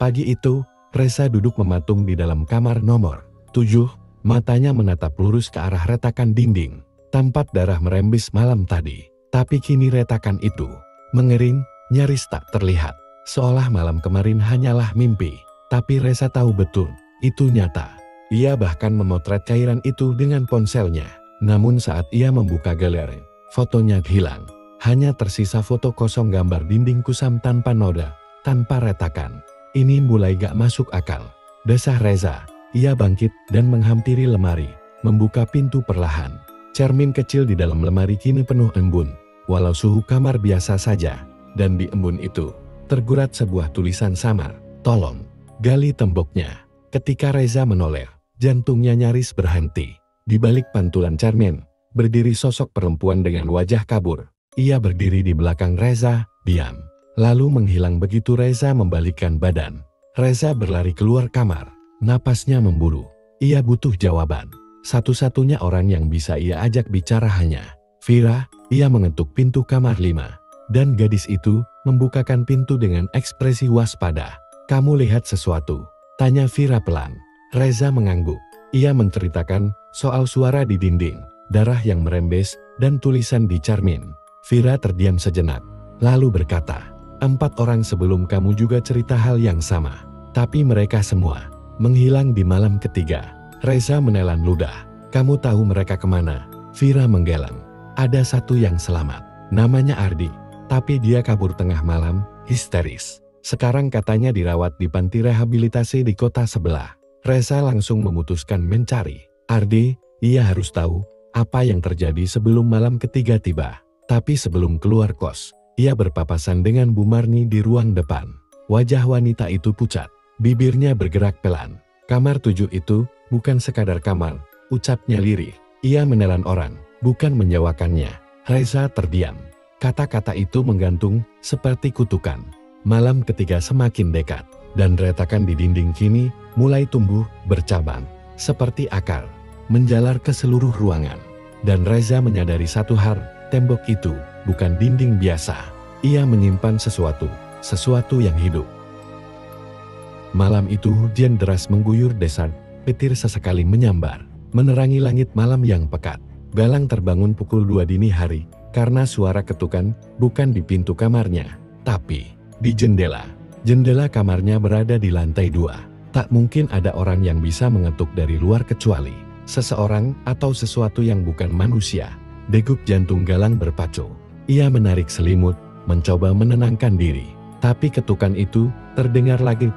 Pagi itu, Reza duduk mematung di dalam kamar nomor 7, matanya menatap lurus ke arah retakan dinding. Tampak darah merembes malam tadi, tapi kini retakan itu mengering, nyaris tak terlihat. Seolah malam kemarin hanyalah mimpi, tapi Reza tahu betul, itu nyata. Ia bahkan memotret cairan itu dengan ponselnya. Namun saat ia membuka galeri, fotonya hilang. Hanya tersisa foto kosong gambar dinding kusam tanpa noda, tanpa retakan. Ini mulai gak masuk akal. Desah Reza. Ia bangkit dan menghampiri lemari, membuka pintu perlahan. Cermin kecil di dalam lemari kini penuh embun, walau suhu kamar biasa saja. Dan di embun itu, tergurat sebuah tulisan samar, "Tolong, gali temboknya." Ketika Reza menoleh, jantungnya nyaris berhenti. Di balik pantulan cermin, berdiri sosok perempuan dengan wajah kabur. Ia berdiri di belakang Reza, diam. Lalu menghilang begitu Reza membalikkan badan. Reza berlari keluar kamar, napasnya memburu. Ia butuh jawaban. Satu-satunya orang yang bisa ia ajak bicara hanya Vira. Ia mengetuk pintu kamar 5. Dan gadis itu membukakan pintu dengan ekspresi waspada. "Kamu lihat sesuatu?" tanya Vira pelan. Reza mengangguk. Ia menceritakan soal suara di dinding, darah yang merembes, dan tulisan di cermin. Vira terdiam sejenak, lalu berkata, 4 orang sebelum kamu juga cerita hal yang sama. Tapi mereka semua menghilang di malam ketiga. Reza menelan ludah. "Kamu tahu mereka kemana?" Vira menggeleng. "Ada satu yang selamat. Namanya Ardi. Tapi dia kabur tengah malam, histeris. Sekarang katanya dirawat di panti rehabilitasi di kota sebelah." Reza langsung memutuskan mencari Ardi. Ia harus tahu apa yang terjadi sebelum malam ketiga tiba. Tapi sebelum keluar kos, ia berpapasan dengan Bu Marni di ruang depan. Wajah wanita itu pucat, bibirnya bergerak pelan. "Kamar 7 itu bukan sekadar kamar," ucapnya lirih. Ia menelan orang, bukan menjawabkannya. Reza terdiam. Kata-kata itu menggantung seperti kutukan. Malam ketiga semakin dekat, dan retakan di dinding kini mulai tumbuh bercabang, seperti akar, menjalar ke seluruh ruangan. Dan Reza menyadari satu hal, tembok itu bukan dinding biasa. Ia menyimpan sesuatu yang hidup. Malam itu hujan deras mengguyur desa, petir sesekali menyambar, menerangi langit malam yang pekat. Galang terbangun pukul 2 dini hari, karena suara ketukan bukan di pintu kamarnya, tapi di jendela. Jendela kamarnya berada di lantai 2. Tak mungkin ada orang yang bisa mengetuk dari luar kecuali seseorang atau sesuatu yang bukan manusia. Degup jantung Galang berpacu. Ia menarik selimut, mencoba menenangkan diri. Tapi ketukan itu terdengar lagi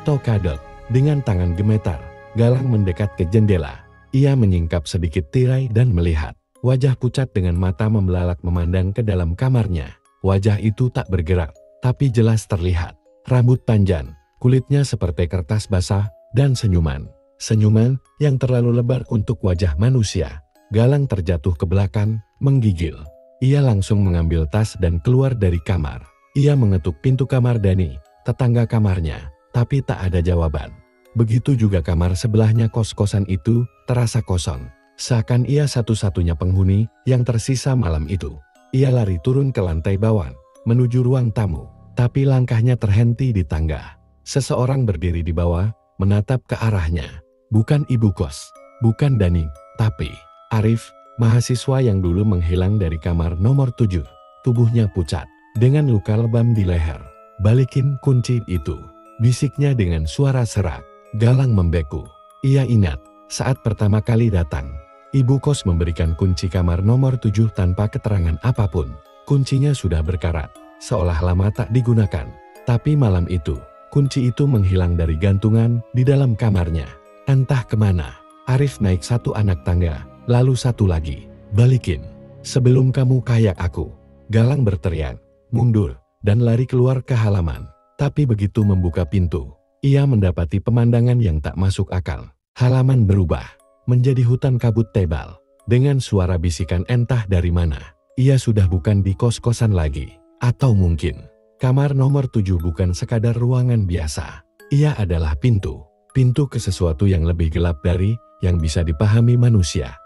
tokadot. Dengan tangan gemetar, Galang mendekat ke jendela. Ia menyingkap sedikit tirai dan melihat. Wajah pucat dengan mata membelalak memandang ke dalam kamarnya. Wajah itu tak bergerak, tapi jelas terlihat. Rambut panjang, kulitnya seperti kertas basah, dan senyuman. Senyuman yang terlalu lebar untuk wajah manusia. Galang terjatuh ke belakang, menggigil. Ia langsung mengambil tas dan keluar dari kamar. Ia mengetuk pintu kamar Dani, tetangga kamarnya, tapi tak ada jawaban. Begitu juga kamar sebelahnya. Kos-kosan itu terasa kosong. Seakan ia satu-satunya penghuni yang tersisa malam itu. Ia lari turun ke lantai bawah, menuju ruang tamu. Tapi langkahnya terhenti di tangga. Seseorang berdiri di bawah, menatap ke arahnya. Bukan ibu kos, bukan Dani, tapi Arif, mahasiswa yang dulu menghilang dari kamar nomor 7. Tubuhnya pucat, dengan luka lebam di leher. "Balikin kunci itu," bisiknya dengan suara serak. Galang membeku. Ia ingat, saat pertama kali datang, ibu kos memberikan kunci kamar nomor 7 tanpa keterangan apapun. Kuncinya sudah berkarat, seolah lama tak digunakan. Tapi malam itu, kunci itu menghilang dari gantungan di dalam kamarnya. Entah kemana. Arif naik satu anak tangga, lalu satu lagi. "Balikin, sebelum kamu kayak aku." Galang berteriak, mundur, dan lari keluar ke halaman. Tapi begitu membuka pintu, ia mendapati pemandangan yang tak masuk akal. Halaman berubah menjadi hutan kabut tebal. Dengan suara bisikan entah dari mana, ia sudah bukan di kos-kosan lagi. Atau mungkin, kamar nomor 7 bukan sekadar ruangan biasa. Ia adalah pintu ke sesuatu yang lebih gelap dari yang bisa dipahami manusia.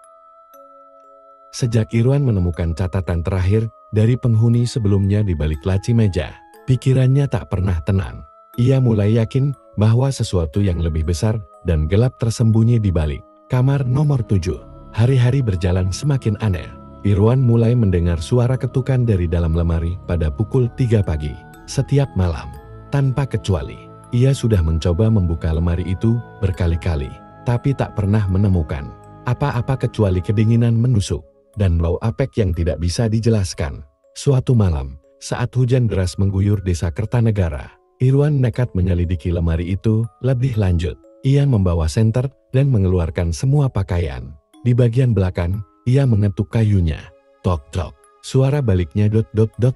Sejak Irwan menemukan catatan terakhir dari penghuni sebelumnya di balik laci meja, pikirannya tak pernah tenang. Ia mulai yakin bahwa sesuatu yang lebih besar dan gelap tersembunyi di balik kamar nomor 7. Hari-hari berjalan semakin aneh. Irwan mulai mendengar suara ketukan dari dalam lemari pada pukul 3 pagi. Setiap malam, tanpa kecuali, ia sudah mencoba membuka lemari itu berkali-kali, tapi tak pernah menemukan apa-apa kecuali kedinginan menusuk dan bau apek yang tidak bisa dijelaskan. Suatu malam, saat hujan deras mengguyur desa Kertanegara, Irwan nekat menyelidiki lemari itu lebih lanjut. Ia membawa senter dan mengeluarkan semua pakaian. Di bagian belakang, ia mengetuk kayunya. Tok tok. Suara baliknya ...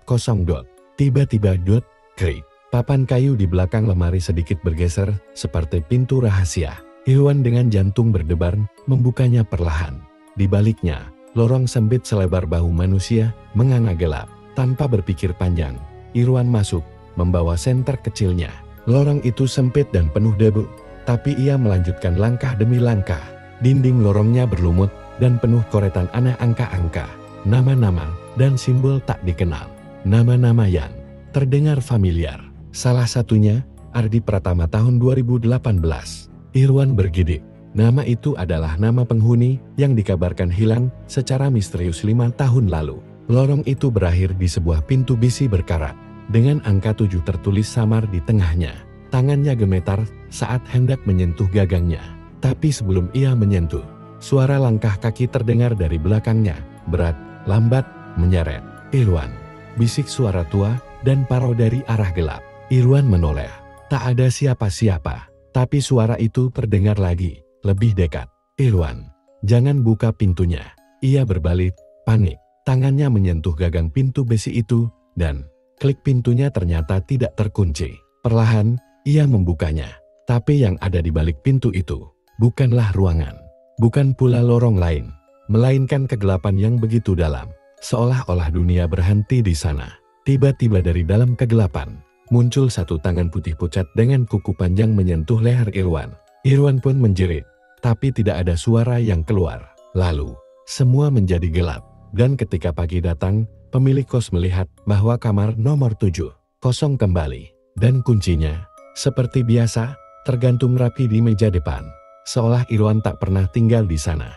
kosong. Tiba-tiba krik. Papan kayu di belakang lemari sedikit bergeser seperti pintu rahasia. Irwan dengan jantung berdebar membukanya perlahan. Di baliknya, lorong sempit selebar bahu manusia menganga gelap. Tanpa berpikir panjang, Irwan masuk, membawa senter kecilnya. Lorong itu sempit dan penuh debu, tapi ia melanjutkan langkah demi langkah. Dinding lorongnya berlumut dan penuh coretan aneh angka-angka, nama-nama, dan simbol tak dikenal. Nama-nama yang terdengar familiar. Salah satunya, Ardi Pratama tahun 2018. Irwan bergidik. Nama itu adalah nama penghuni yang dikabarkan hilang secara misterius 5 tahun lalu. Lorong itu berakhir di sebuah pintu besi berkarat, dengan angka 7 tertulis samar di tengahnya. Tangannya gemetar saat hendak menyentuh gagangnya. Tapi sebelum ia menyentuh, suara langkah kaki terdengar dari belakangnya, berat, lambat, menyeret. "Irwan," bisik suara tua dan parau dari arah gelap. Irwan menoleh. Tak ada siapa-siapa, tapi suara itu terdengar lagi, lebih dekat. "Irwan, jangan buka pintunya." Ia berbalik, panik. Tangannya menyentuh gagang pintu besi itu, dan klik pintunya ternyata tidak terkunci. Perlahan, ia membukanya. Tapi yang ada di balik pintu itu bukanlah ruangan, bukan pula lorong lain, melainkan kegelapan yang begitu dalam, seolah-olah dunia berhenti di sana. Tiba-tiba dari dalam kegelapan, muncul satu tangan putih pucat dengan kuku panjang menyentuh leher Irwan. Irwan pun menjerit, tapi tidak ada suara yang keluar. Lalu, semua menjadi gelap, dan ketika pagi datang, pemilik kos melihat bahwa kamar nomor 7 kosong kembali, dan kuncinya, seperti biasa, tergantung rapi di meja depan. Seolah Irwan tak pernah tinggal di sana.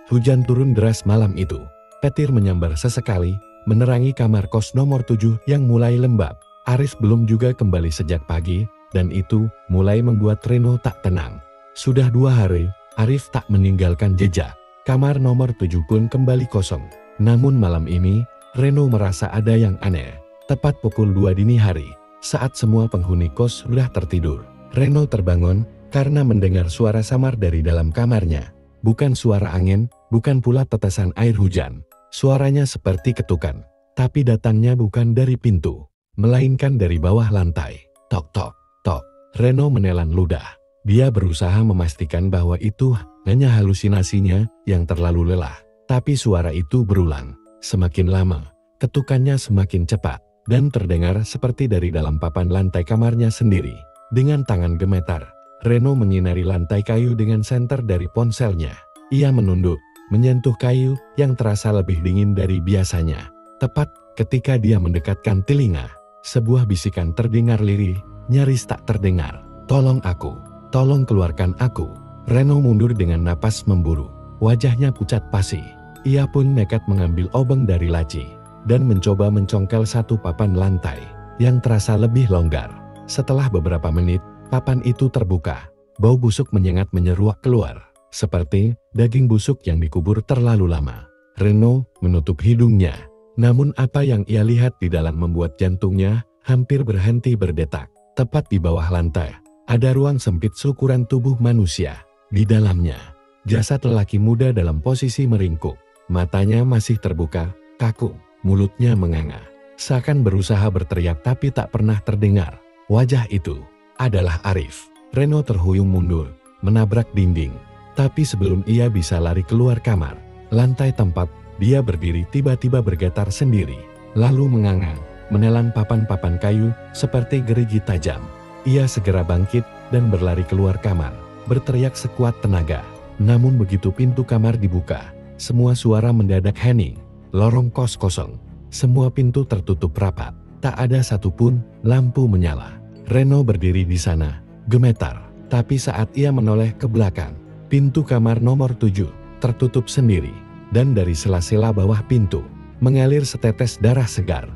Hujan turun deras malam itu. Petir menyambar sesekali, menerangi kamar kos nomor 7 yang mulai lembab. Arif belum juga kembali sejak pagi, dan itu mulai membuat Reno tak tenang. Sudah 2 hari, Arif tak meninggalkan jejak. Kamar nomor 7 pun kembali kosong. Namun malam ini, Reno merasa ada yang aneh. Tepat pukul 2 dini hari, saat semua penghuni kos sudah tertidur, Reno terbangun karena mendengar suara samar dari dalam kamarnya. Bukan suara angin, bukan pula tetesan air hujan. Suaranya seperti ketukan, tapi datangnya bukan dari pintu, melainkan dari bawah lantai. Tok tok tok. Reno menelan ludah. Dia berusaha memastikan bahwa itu hanya halusinasinya yang terlalu lelah. Tapi suara itu berulang. Semakin lama, ketukannya semakin cepat, dan terdengar seperti dari dalam papan lantai kamarnya sendiri. Dengan tangan gemetar, Reno menyinari lantai kayu dengan senter dari ponselnya. Ia menunduk, menyentuh kayu yang terasa lebih dingin dari biasanya. Tepat ketika dia mendekatkan telinga, sebuah bisikan terdengar lirih, nyaris tak terdengar. "Tolong aku, tolong keluarkan aku." Reno mundur dengan napas memburu. Wajahnya pucat pasi. Ia pun nekat mengambil obeng dari laci dan mencoba mencongkel satu papan lantai yang terasa lebih longgar. Setelah beberapa menit, papan itu terbuka. Bau busuk menyengat menyeruak keluar, seperti daging busuk yang dikubur terlalu lama. Reno menutup hidungnya, namun apa yang ia lihat di dalam membuat jantungnya hampir berhenti berdetak. Tepat di bawah lantai, ada ruang sempit seukuran tubuh manusia. Di dalamnya, jasad lelaki muda dalam posisi meringkuk. Matanya masih terbuka, kaku, mulutnya menganga. Seakan berusaha berteriak tapi tak pernah terdengar. Wajah itu adalah Arif. Reno terhuyung mundur, menabrak dinding. Tapi sebelum ia bisa lari keluar kamar, lantai tempat dia berdiri tiba-tiba bergetar sendiri. Lalu menganga, menelan papan-papan kayu seperti gerigi tajam. Ia segera bangkit dan berlari keluar kamar, berteriak sekuat tenaga. Namun begitu pintu kamar dibuka, semua suara mendadak hening. Lorong kos kosong, semua pintu tertutup rapat. Tak ada satupun lampu menyala. Reno berdiri di sana, gemetar. Tapi saat ia menoleh ke belakang, pintu kamar nomor 7 tertutup sendiri. Dan dari sela-sela bawah pintu, mengalir setetes darah segar.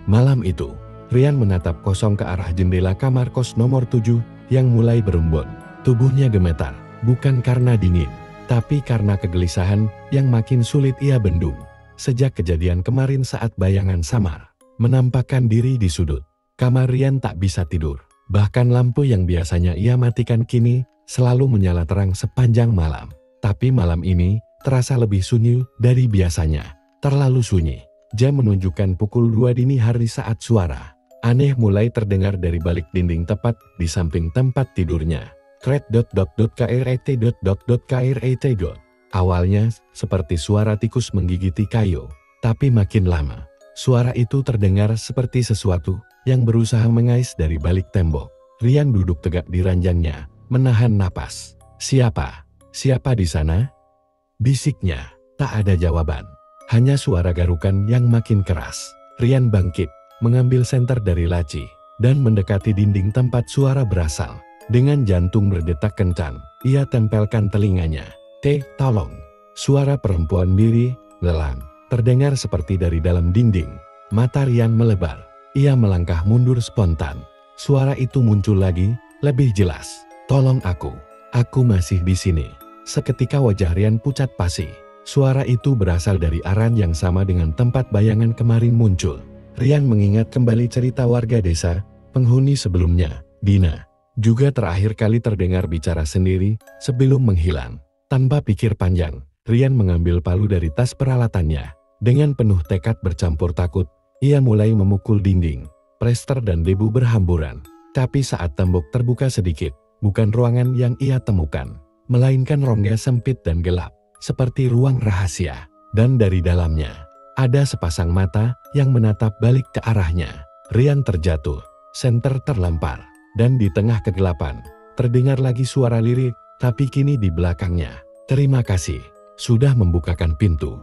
Malam itu, Rian menatap kosong ke arah jendela kamar kos nomor 7 yang mulai berembun. Tubuhnya gemetar, bukan karena dingin, tapi karena kegelisahan yang makin sulit ia bendung. Sejak kejadian kemarin saat bayangan samar menampakkan diri di sudut kamar, Rian tak bisa tidur. Bahkan lampu yang biasanya ia matikan kini selalu menyala terang sepanjang malam. Tapi malam ini terasa lebih sunyi dari biasanya. Terlalu sunyi. Jam menunjukkan pukul 2 dini hari saat suara aneh mulai terdengar dari balik dinding tepat di samping tempat tidurnya. Kret. Kret. Awalnya seperti suara tikus menggigiti kayu, tapi makin lama suara itu terdengar seperti sesuatu yang berusaha mengais dari balik tembok. Rian duduk tegak di ranjangnya, menahan napas. Siapa di sana?" bisiknya. Tak ada jawaban, hanya suara garukan yang makin keras. Rian bangkit, mengambil senter dari laci, dan mendekati dinding tempat suara berasal. Dengan jantung berdetak kencang, ia tempelkan telinganya. Tolong." Suara perempuan diri, lelang, terdengar seperti dari dalam dinding. Mata Rian melebar. Ia melangkah mundur spontan. Suara itu muncul lagi, lebih jelas. "Tolong aku masih di sini." Seketika wajah Rian pucat pasi. Suara itu berasal dari arah yang sama dengan tempat bayangan kemarin muncul. Rian mengingat kembali cerita warga desa, penghuni sebelumnya. Dina juga terakhir kali terdengar bicara sendiri sebelum menghilang. Tanpa pikir panjang, Rian mengambil palu dari tas peralatannya. Dengan penuh tekad bercampur takut, ia mulai memukul dinding. Plester dan debu berhamburan. Tapi saat tembok terbuka sedikit, bukan ruangan yang ia temukan, melainkan rongga sempit dan gelap, seperti ruang rahasia. Dan dari dalamnya, ada sepasang mata yang menatap balik ke arahnya. Rian terjatuh, senter terlempar, dan di tengah kegelapan, terdengar lagi suara lirik, tapi kini di belakangnya. "Terima kasih, sudah membukakan pintu."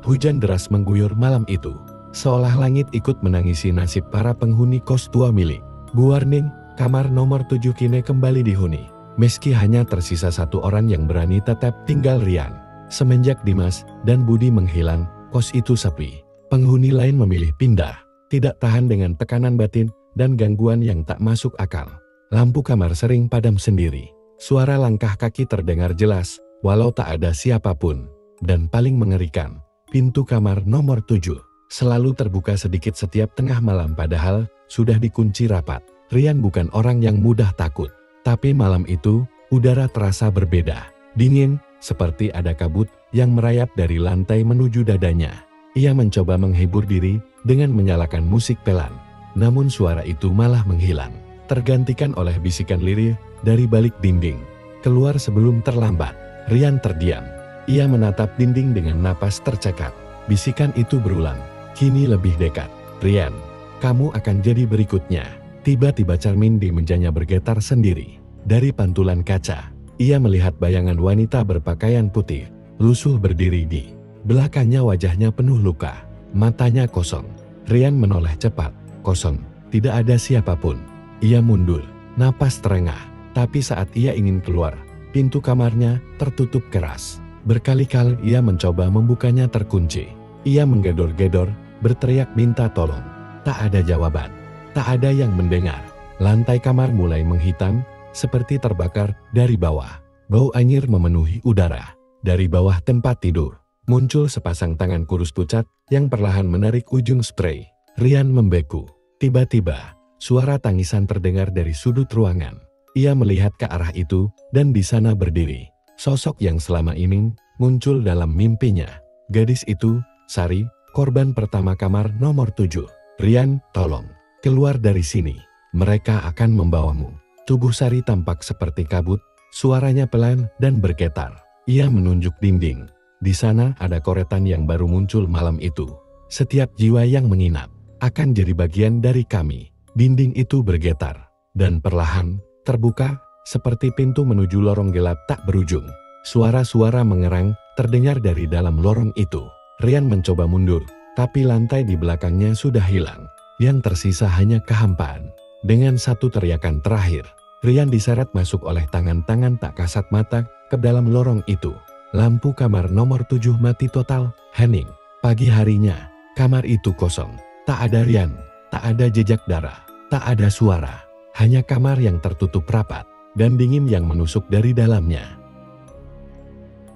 Hujan deras mengguyur malam itu, seolah langit ikut menangisi nasib para penghuni kos tua milik Bu Warning. Kamar nomor 7 kini kembali dihuni. Meski hanya tersisa satu orang yang berani tetap tinggal, Rian. Semenjak Dimas dan Budi menghilang, kos itu sepi. Penghuni lain memilih pindah, tidak tahan dengan tekanan batin dan gangguan yang tak masuk akal. Lampu kamar sering padam sendiri. Suara langkah kaki terdengar jelas, walau tak ada siapapun. Dan paling mengerikan, pintu kamar nomor 7 selalu terbuka sedikit setiap tengah malam padahal sudah dikunci rapat. Rian bukan orang yang mudah takut. Tapi malam itu, udara terasa berbeda. Dingin, seperti ada kabut yang merayap dari lantai menuju dadanya. Ia mencoba menghibur diri dengan menyalakan musik pelan. Namun suara itu malah menghilang, tergantikan oleh bisikan lirih dari balik dinding. Keluar sebelum terlambat, Rian terdiam. Ia menatap dinding dengan napas tercekat. Bisikan itu berulang, kini lebih dekat. "Rian, kamu akan jadi berikutnya." Tiba-tiba cermin di mejanya bergetar sendiri. Dari pantulan kaca, ia melihat bayangan wanita berpakaian putih, lusuh berdiri di belakangnya. Wajahnya penuh luka, matanya kosong. Rian menoleh cepat. Kosong, tidak ada siapapun. Ia mundur, napas terengah. Tapi saat ia ingin keluar, pintu kamarnya tertutup keras. Berkali-kali ia mencoba membukanya, terkunci. Ia menggedor-gedor, berteriak minta tolong. Tak ada jawaban, tak ada yang mendengar. Lantai kamar mulai menghitam, seperti terbakar dari bawah. Bau anyir memenuhi udara. Dari bawah tempat tidur, muncul sepasang tangan kurus pucat yang perlahan menarik ujung spray. Rian membeku. Tiba-tiba, suara tangisan terdengar dari sudut ruangan. Ia melihat ke arah itu, dan di sana berdiri sosok yang selama ini muncul dalam mimpinya. Gadis itu, Sari, korban pertama kamar nomor 7. Rian, tolong, keluar dari sini. Mereka akan membawamu. Tubuh Sari tampak seperti kabut, suaranya pelan dan bergetar. Ia menunjuk dinding. Di sana ada koretan yang baru muncul malam itu. Setiap jiwa yang menginap akan jadi bagian dari kami. Dinding itu bergetar, dan perlahan terbuka, seperti pintu menuju lorong gelap tak berujung. Suara-suara mengerang terdengar dari dalam lorong itu. Rian mencoba mundur, tapi lantai di belakangnya sudah hilang. Yang tersisa hanya kehampaan. Dengan satu teriakan terakhir, Rian diseret masuk oleh tangan-tangan tak kasat mata ke dalam lorong itu. Lampu kamar nomor 7 mati total, hening. Pagi harinya, kamar itu kosong. Tak ada Rian, tak ada jejak darah, tak ada suara. Hanya kamar yang tertutup rapat, dan dingin yang menusuk dari dalamnya.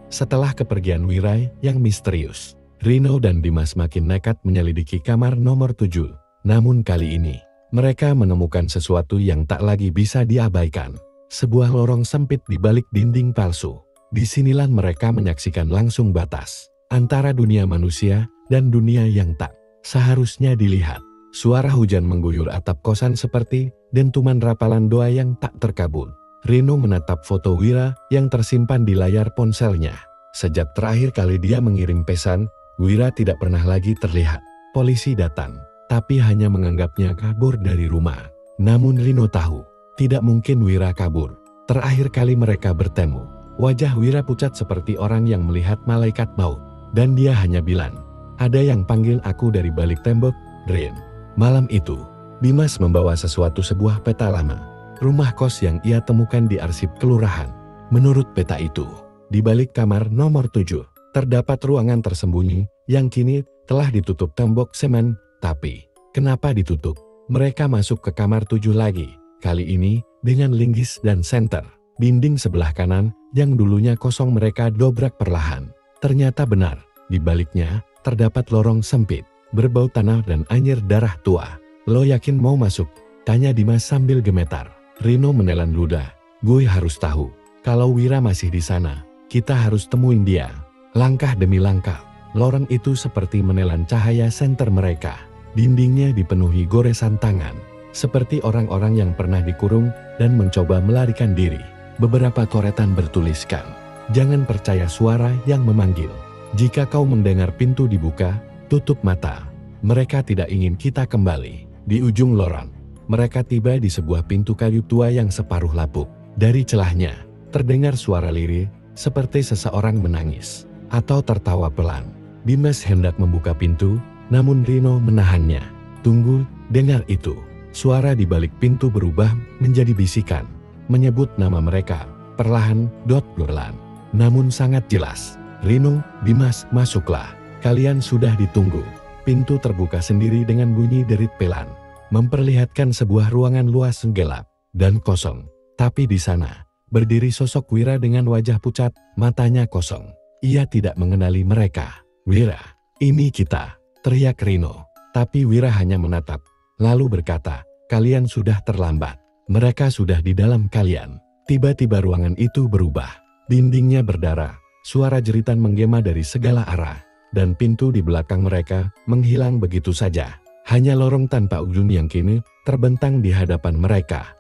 Setelah kepergian Wirai yang misterius, Rino dan Dimas makin nekat menyelidiki kamar nomor 7. Namun kali ini, mereka menemukan sesuatu yang tak lagi bisa diabaikan. Sebuah lorong sempit di balik dinding palsu. Disinilah mereka menyaksikan langsung batas antara dunia manusia dan dunia yang tak seharusnya dilihat. Suara hujan mengguyur atap kosan seperti dentuman rapalan doa yang tak terkabul. Rino menatap foto Wira yang tersimpan di layar ponselnya. Sejak terakhir kali dia mengirim pesan, Wira tidak pernah lagi terlihat. Polisi datang, tapi hanya menganggapnya kabur dari rumah. Namun Rino tahu, tidak mungkin Wira kabur. Terakhir kali mereka bertemu, wajah Wira pucat seperti orang yang melihat malaikat maut. Dan dia hanya bilang, ada yang panggil aku dari balik tembok, Rin. Malam itu, Dimas membawa sebuah peta lama. Rumah kos yang ia temukan di arsip kelurahan. Menurut peta itu, di balik kamar nomor 7, terdapat ruangan tersembunyi yang kini telah ditutup tembok semen. Tapi, kenapa ditutup? Mereka masuk ke kamar 7 lagi. Kali ini, dengan linggis dan senter. Dinding sebelah kanan yang dulunya kosong mereka dobrak perlahan. Ternyata benar, di baliknya terdapat lorong sempit, berbau tanah dan anyir darah tua. Lo yakin mau masuk? Tanya Dimas sambil gemetar. Rino menelan ludah. Gue harus tahu, kalau Wira masih di sana, kita harus temuin dia. Langkah demi langkah, lorong itu seperti menelan cahaya senter mereka. Dindingnya dipenuhi goresan tangan, seperti orang-orang yang pernah dikurung dan mencoba melarikan diri. Beberapa koretan bertuliskan, jangan percaya suara yang memanggil. Jika kau mendengar pintu dibuka, tutup mata. Mereka tidak ingin kita kembali. Di ujung lorong, mereka tiba di sebuah pintu kayu tua yang separuh lapuk. Dari celahnya, terdengar suara lirih, seperti seseorang menangis atau tertawa pelan. Dimas hendak membuka pintu, namun Rino menahannya. Tunggu, dengar itu. Suara di balik pintu berubah menjadi bisikan, menyebut nama mereka, perlahan, pelan. Namun sangat jelas. Rino, Dimas, masuklah. Kalian sudah ditunggu. Pintu terbuka sendiri dengan bunyi derit pelan, memperlihatkan sebuah ruangan luas gelap dan kosong. Tapi di sana, berdiri sosok Wira dengan wajah pucat, matanya kosong. Ia tidak mengenali mereka. Wira, ini kita, teriak Rino. Tapi Wira hanya menatap, lalu berkata, kalian sudah terlambat. Mereka sudah di dalam kalian. Tiba-tiba ruangan itu berubah. Dindingnya berdarah, suara jeritan menggema dari segala arah. Dan pintu di belakang mereka menghilang begitu saja. Hanya lorong tanpa ujung yang kini terbentang di hadapan mereka.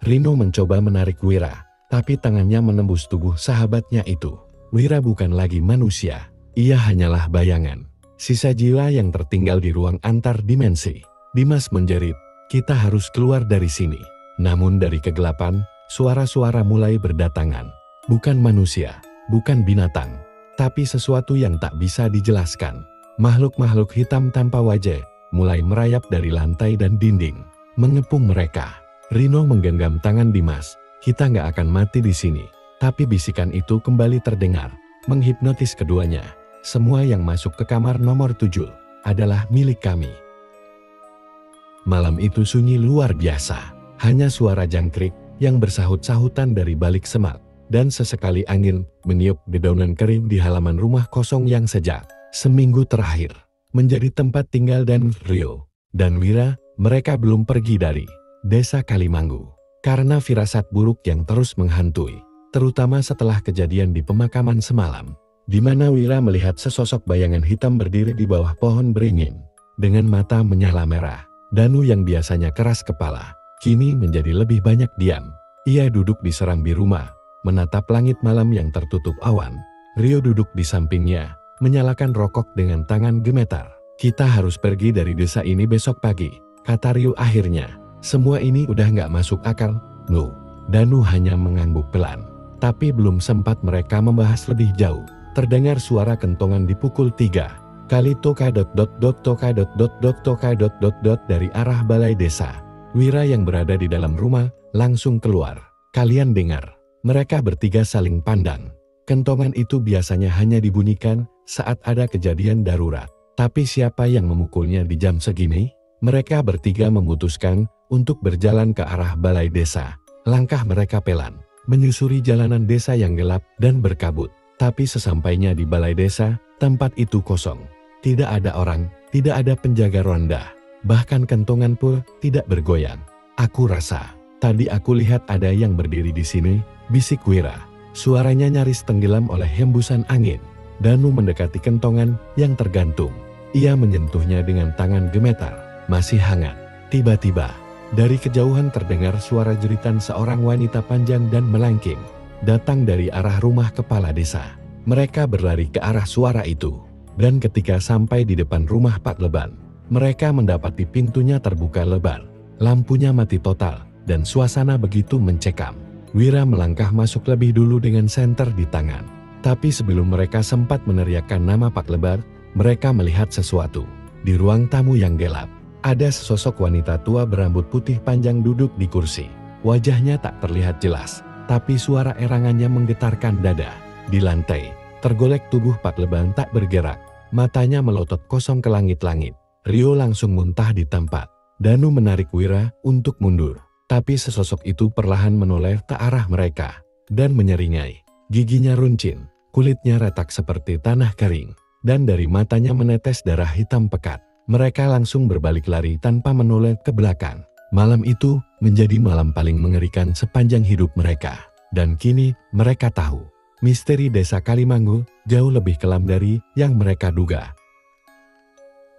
Rino mencoba menarik Wira, tapi tangannya menembus tubuh sahabatnya itu. Wira bukan lagi manusia, ia hanyalah bayangan. Sisa jiwa yang tertinggal di ruang antar dimensi. Dimas menjerit, Kita harus keluar dari sini. Namun dari kegelapan, suara-suara mulai berdatangan. Bukan manusia, bukan binatang, tapi sesuatu yang tak bisa dijelaskan. Makhluk-makhluk hitam tanpa wajah mulai merayap dari lantai dan dinding, mengepung mereka. Rino menggenggam tangan Dimas. Kita nggak akan mati di sini. Tapi bisikan itu kembali terdengar, menghipnotis keduanya. Semua yang masuk ke kamar nomor 7 adalah milik kami. Malam itu sunyi luar biasa. Hanya suara jangkrik yang bersahut-sahutan dari balik semak, dan sesekali angin meniup dedaunan kering di halaman rumah kosong yang sejak seminggu terakhir menjadi tempat tinggal Rio dan Wira. Mereka belum pergi dari desa Kalimanggu karena firasat buruk yang terus menghantui, terutama setelah kejadian di pemakaman semalam, di mana Wira melihat sesosok bayangan hitam berdiri di bawah pohon beringin dengan mata menyala merah. Danu yang biasanya keras kepala kini menjadi lebih banyak diam. Ia duduk di serambi rumah, menatap langit malam yang tertutup awan. Rio duduk di sampingnya, menyalakan rokok dengan tangan gemetar. Kita harus pergi dari desa ini besok pagi, kata Rio akhirnya. Semua ini udah nggak masuk akal, no. Danu hanya mengangguk pelan. Tapi belum sempat mereka membahas lebih jauh, terdengar suara kentongan di pukul 3 kali toka ... dari arah balai desa. Wira yang berada di dalam rumah langsung keluar. Kalian dengar? Mereka bertiga saling pandang. Kentongan itu biasanya hanya dibunyikan saat ada kejadian darurat. Tapi siapa yang memukulnya di jam segini? Mereka bertiga memutuskan untuk berjalan ke arah balai desa. Langkah mereka pelan, menyusuri jalanan desa yang gelap dan berkabut. Tapi sesampainya di balai desa, tempat itu kosong. Tidak ada orang, tidak ada penjaga ronda. Bahkan kentongan pun tidak bergoyang. Aku rasa, tadi aku lihat ada yang berdiri di sini, bisik Wira. Suaranya nyaris tenggelam oleh hembusan angin. Danu mendekati kentongan yang tergantung. Ia menyentuhnya dengan tangan gemetar, masih hangat. Tiba-tiba, dari kejauhan terdengar suara jeritan seorang wanita panjang dan melengking, datang dari arah rumah kepala desa. Mereka berlari ke arah suara itu, dan ketika sampai di depan rumah Pak Leban, mereka mendapati pintunya terbuka lebar, lampunya mati total, dan suasana begitu mencekam. Wira melangkah masuk lebih dulu dengan senter di tangan. Tapi sebelum mereka sempat meneriakkan nama Pak Lebar, mereka melihat sesuatu. Di ruang tamu yang gelap, ada sesosok wanita tua berambut putih panjang duduk di kursi. Wajahnya tak terlihat jelas, tapi suara erangannya menggetarkan dada. Di lantai, tergolek tubuh Pak Lebar tak bergerak, matanya melotot kosong ke langit-langit. Rio langsung muntah di tempat. Danu menarik Wira untuk mundur. Tapi sesosok itu perlahan menoleh ke arah mereka dan menyeringai. Giginya runcing, kulitnya retak seperti tanah kering, dan dari matanya menetes darah hitam pekat. Mereka langsung berbalik lari tanpa menoleh ke belakang. Malam itu menjadi malam paling mengerikan sepanjang hidup mereka. Dan kini mereka tahu, misteri desa Kalimanggu jauh lebih kelam dari yang mereka duga.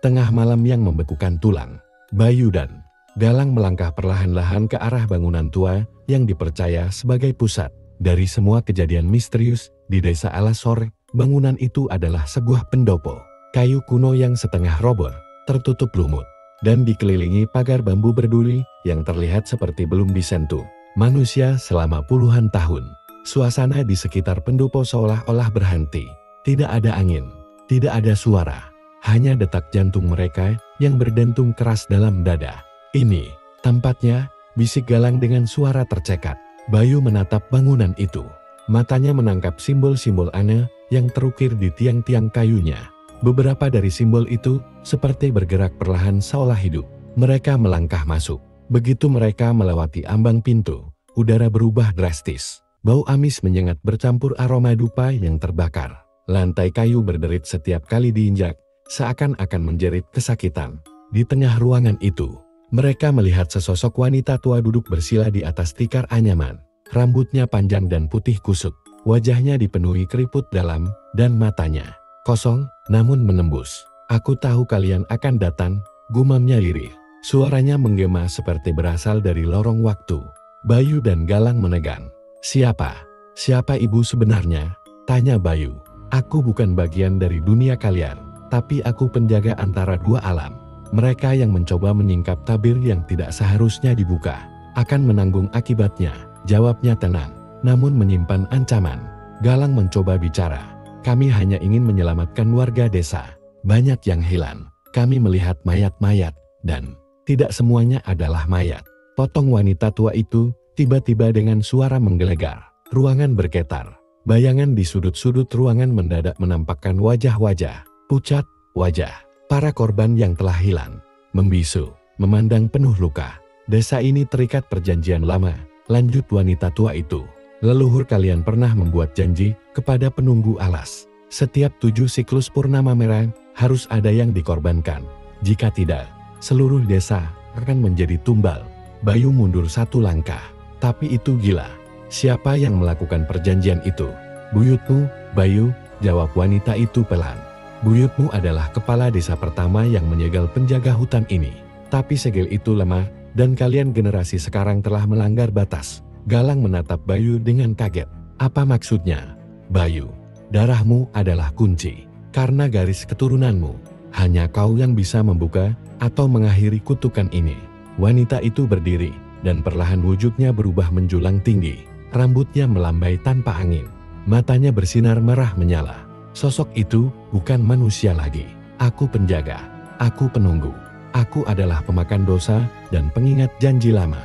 Tengah malam yang membekukan tulang, Bayu dan Galang melangkah perlahan-lahan ke arah bangunan tua yang dipercaya sebagai pusat dari semua kejadian misterius di desa Alasor. Bangunan itu adalah sebuah pendopo, kayu kuno yang setengah roboh, tertutup lumut, dan dikelilingi pagar bambu berduri yang terlihat seperti belum disentuh manusia selama puluhan tahun. Suasana di sekitar pendopo seolah-olah berhenti. Tidak ada angin, tidak ada suara, hanya detak jantung mereka yang berdentum keras dalam dada. Ini tempatnya, bisik Galang dengan suara tercekat. Bayu menatap bangunan itu. Matanya menangkap simbol-simbol aneh yang terukir di tiang-tiang kayunya. Beberapa dari simbol itu seperti bergerak perlahan seolah hidup. Mereka melangkah masuk. Begitu mereka melewati ambang pintu, udara berubah drastis. Bau amis menyengat bercampur aroma dupa yang terbakar. Lantai kayu berderit setiap kali diinjak, seakan-akan menjerit kesakitan. Di tengah ruangan itu, mereka melihat sesosok wanita tua duduk bersila di atas tikar anyaman. Rambutnya panjang dan putih kusut. Wajahnya dipenuhi keriput dalam, dan matanya kosong, namun menembus. Aku tahu kalian akan datang, gumamnya lirih. Suaranya menggema seperti berasal dari lorong waktu. Bayu dan Galang menegang. Siapa? Siapa ibu sebenarnya? Tanya Bayu. Aku bukan bagian dari dunia kalian, tapi aku penjaga antara dua alam. Mereka yang mencoba menyingkap tabir yang tidak seharusnya dibuka akan menanggung akibatnya, jawabnya tenang, namun menyimpan ancaman. Galang mencoba bicara. Kami hanya ingin menyelamatkan warga desa. Banyak yang hilang. Kami melihat mayat-mayat, dan tidak semuanya adalah mayat. Potong wanita tua itu tiba-tiba dengan suara menggelegar. Ruangan bergetar. Bayangan di sudut-sudut ruangan mendadak menampakkan wajah-wajah, pucat wajah para korban yang telah hilang, membisu, memandang penuh luka. Desa ini terikat perjanjian lama, lanjut wanita tua itu. Leluhur kalian pernah membuat janji kepada penunggu alas. Setiap 7 siklus purnama merah harus ada yang dikorbankan. Jika tidak, seluruh desa akan menjadi tumbal. Bayu mundur 1 langkah. Tapi itu gila. Siapa yang melakukan perjanjian itu? Buyutmu, Bayu, jawab wanita itu pelan. Buyutmu adalah kepala desa pertama yang menyegel penjaga hutan ini. Tapi segel itu lemah, dan kalian generasi sekarang telah melanggar batas. Galang menatap Bayu dengan kaget. Apa maksudnya? Bayu, darahmu adalah kunci. Karena garis keturunanmu, hanya kau yang bisa membuka atau mengakhiri kutukan ini. Wanita itu berdiri, dan perlahan wujudnya berubah menjulang tinggi. Rambutnya melambai tanpa angin. Matanya bersinar merah menyala. Sosok itu bukan manusia lagi. Aku penjaga. Aku penunggu. Aku adalah pemakan dosa dan pengingat janji lama.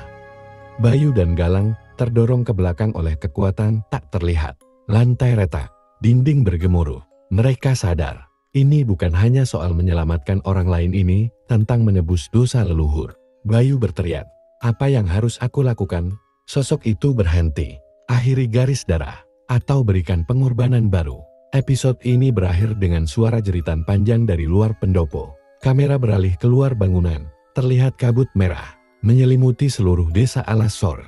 Bayu dan Galang terdorong ke belakang oleh kekuatan tak terlihat. Lantai retak. Dinding bergemuruh. Mereka sadar. Ini bukan hanya soal menyelamatkan orang lain ini, tentang menebus dosa leluhur. Bayu berteriak. Apa yang harus aku lakukan? Sosok itu berhenti. Akhiri garis darah. Atau berikan pengorbanan baru. Episode ini berakhir dengan suara jeritan panjang dari luar pendopo. Kamera beralih keluar bangunan. Terlihat kabut merah menyelimuti seluruh desa Alasor.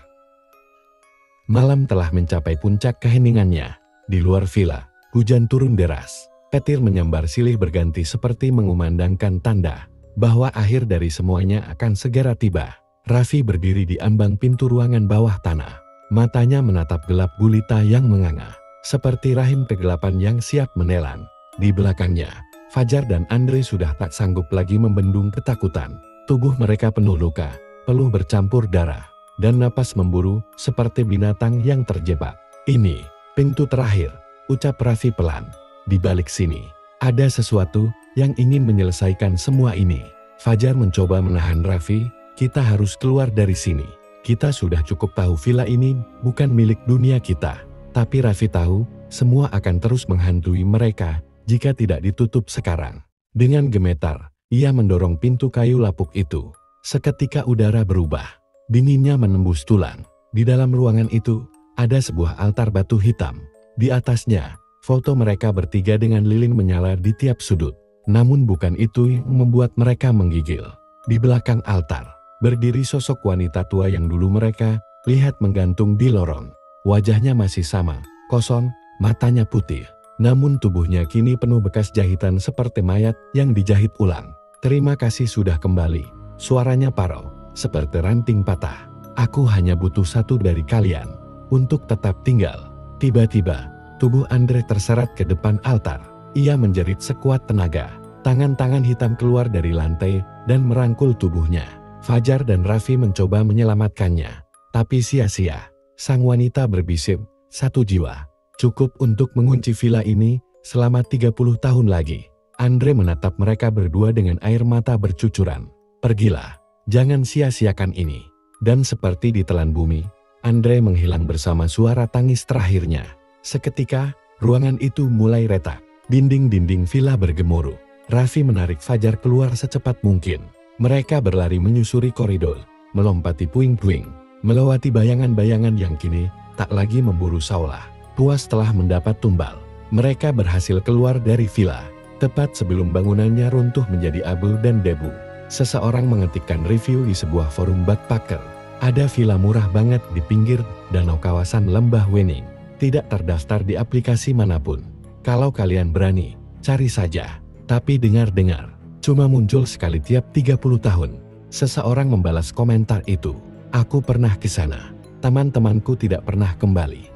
Malam telah mencapai puncak keheningannya. Di luar villa, hujan turun deras. Petir menyambar silih berganti seperti mengumandangkan tanda bahwa akhir dari semuanya akan segera tiba. Raffi berdiri di ambang pintu ruangan bawah tanah. Matanya menatap gelap gulita yang menganga, seperti rahim kegelapan yang siap menelan. Di belakangnya, Fajar dan Andre sudah tak sanggup lagi membendung ketakutan. Tubuh mereka penuh luka, peluh bercampur darah, dan napas memburu seperti binatang yang terjebak. Ini pintu terakhir, ucap Raffi pelan. Di balik sini, ada sesuatu yang ingin menyelesaikan semua ini. Fajar mencoba menahan Raffi. Kita harus keluar dari sini. Kita sudah cukup tahu villa ini bukan milik dunia kita. Tapi Raffi tahu, semua akan terus menghantui mereka jika tidak ditutup sekarang. Dengan gemetar, ia mendorong pintu kayu lapuk itu. Seketika udara berubah. Dinginnya menembus tulang. Di dalam ruangan itu, ada sebuah altar batu hitam. Di atasnya, foto mereka bertiga dengan lilin menyala di tiap sudut. Namun bukan itu yang membuat mereka menggigil. Di belakang altar, berdiri sosok wanita tua yang dulu mereka lihat menggantung di lorong. Wajahnya masih sama, kosong, matanya putih. Namun tubuhnya kini penuh bekas jahitan seperti mayat yang dijahit ulang. Terima kasih sudah kembali. Suaranya parau, seperti ranting patah. Aku hanya butuh satu dari kalian untuk tetap tinggal. Tiba-tiba, tubuh Andre terseret ke depan altar. Ia menjerit sekuat tenaga. Tangan-tangan hitam keluar dari lantai dan merangkul tubuhnya. Fajar dan Raffi mencoba menyelamatkannya. Tapi sia-sia. Sang wanita berbisik, satu jiwa. Cukup untuk mengunci villa ini selama 30 tahun lagi. Andre menatap mereka berdua dengan air mata bercucuran. Pergilah. Jangan sia-siakan ini. Dan seperti ditelan bumi, Andre menghilang bersama suara tangis terakhirnya. Seketika, ruangan itu mulai retak. Dinding-dinding villa bergemuruh. Raffi menarik Fajar keluar secepat mungkin. Mereka berlari menyusuri koridor, melompati puing-puing, melewati bayangan-bayangan yang kini tak lagi memburu Saulah. Puas telah mendapat tumbal. Mereka berhasil keluar dari villa, tepat sebelum bangunannya runtuh menjadi abu dan debu. Seseorang mengetikkan review di sebuah forum backpacker. Ada villa murah banget di pinggir danau kawasan Lembah Wening. Tidak terdaftar di aplikasi manapun. Kalau kalian berani, cari saja. Tapi dengar-dengar, cuma muncul sekali tiap 30 tahun. Seseorang membalas komentar itu. Aku pernah ke sana. Teman-temanku tidak pernah kembali.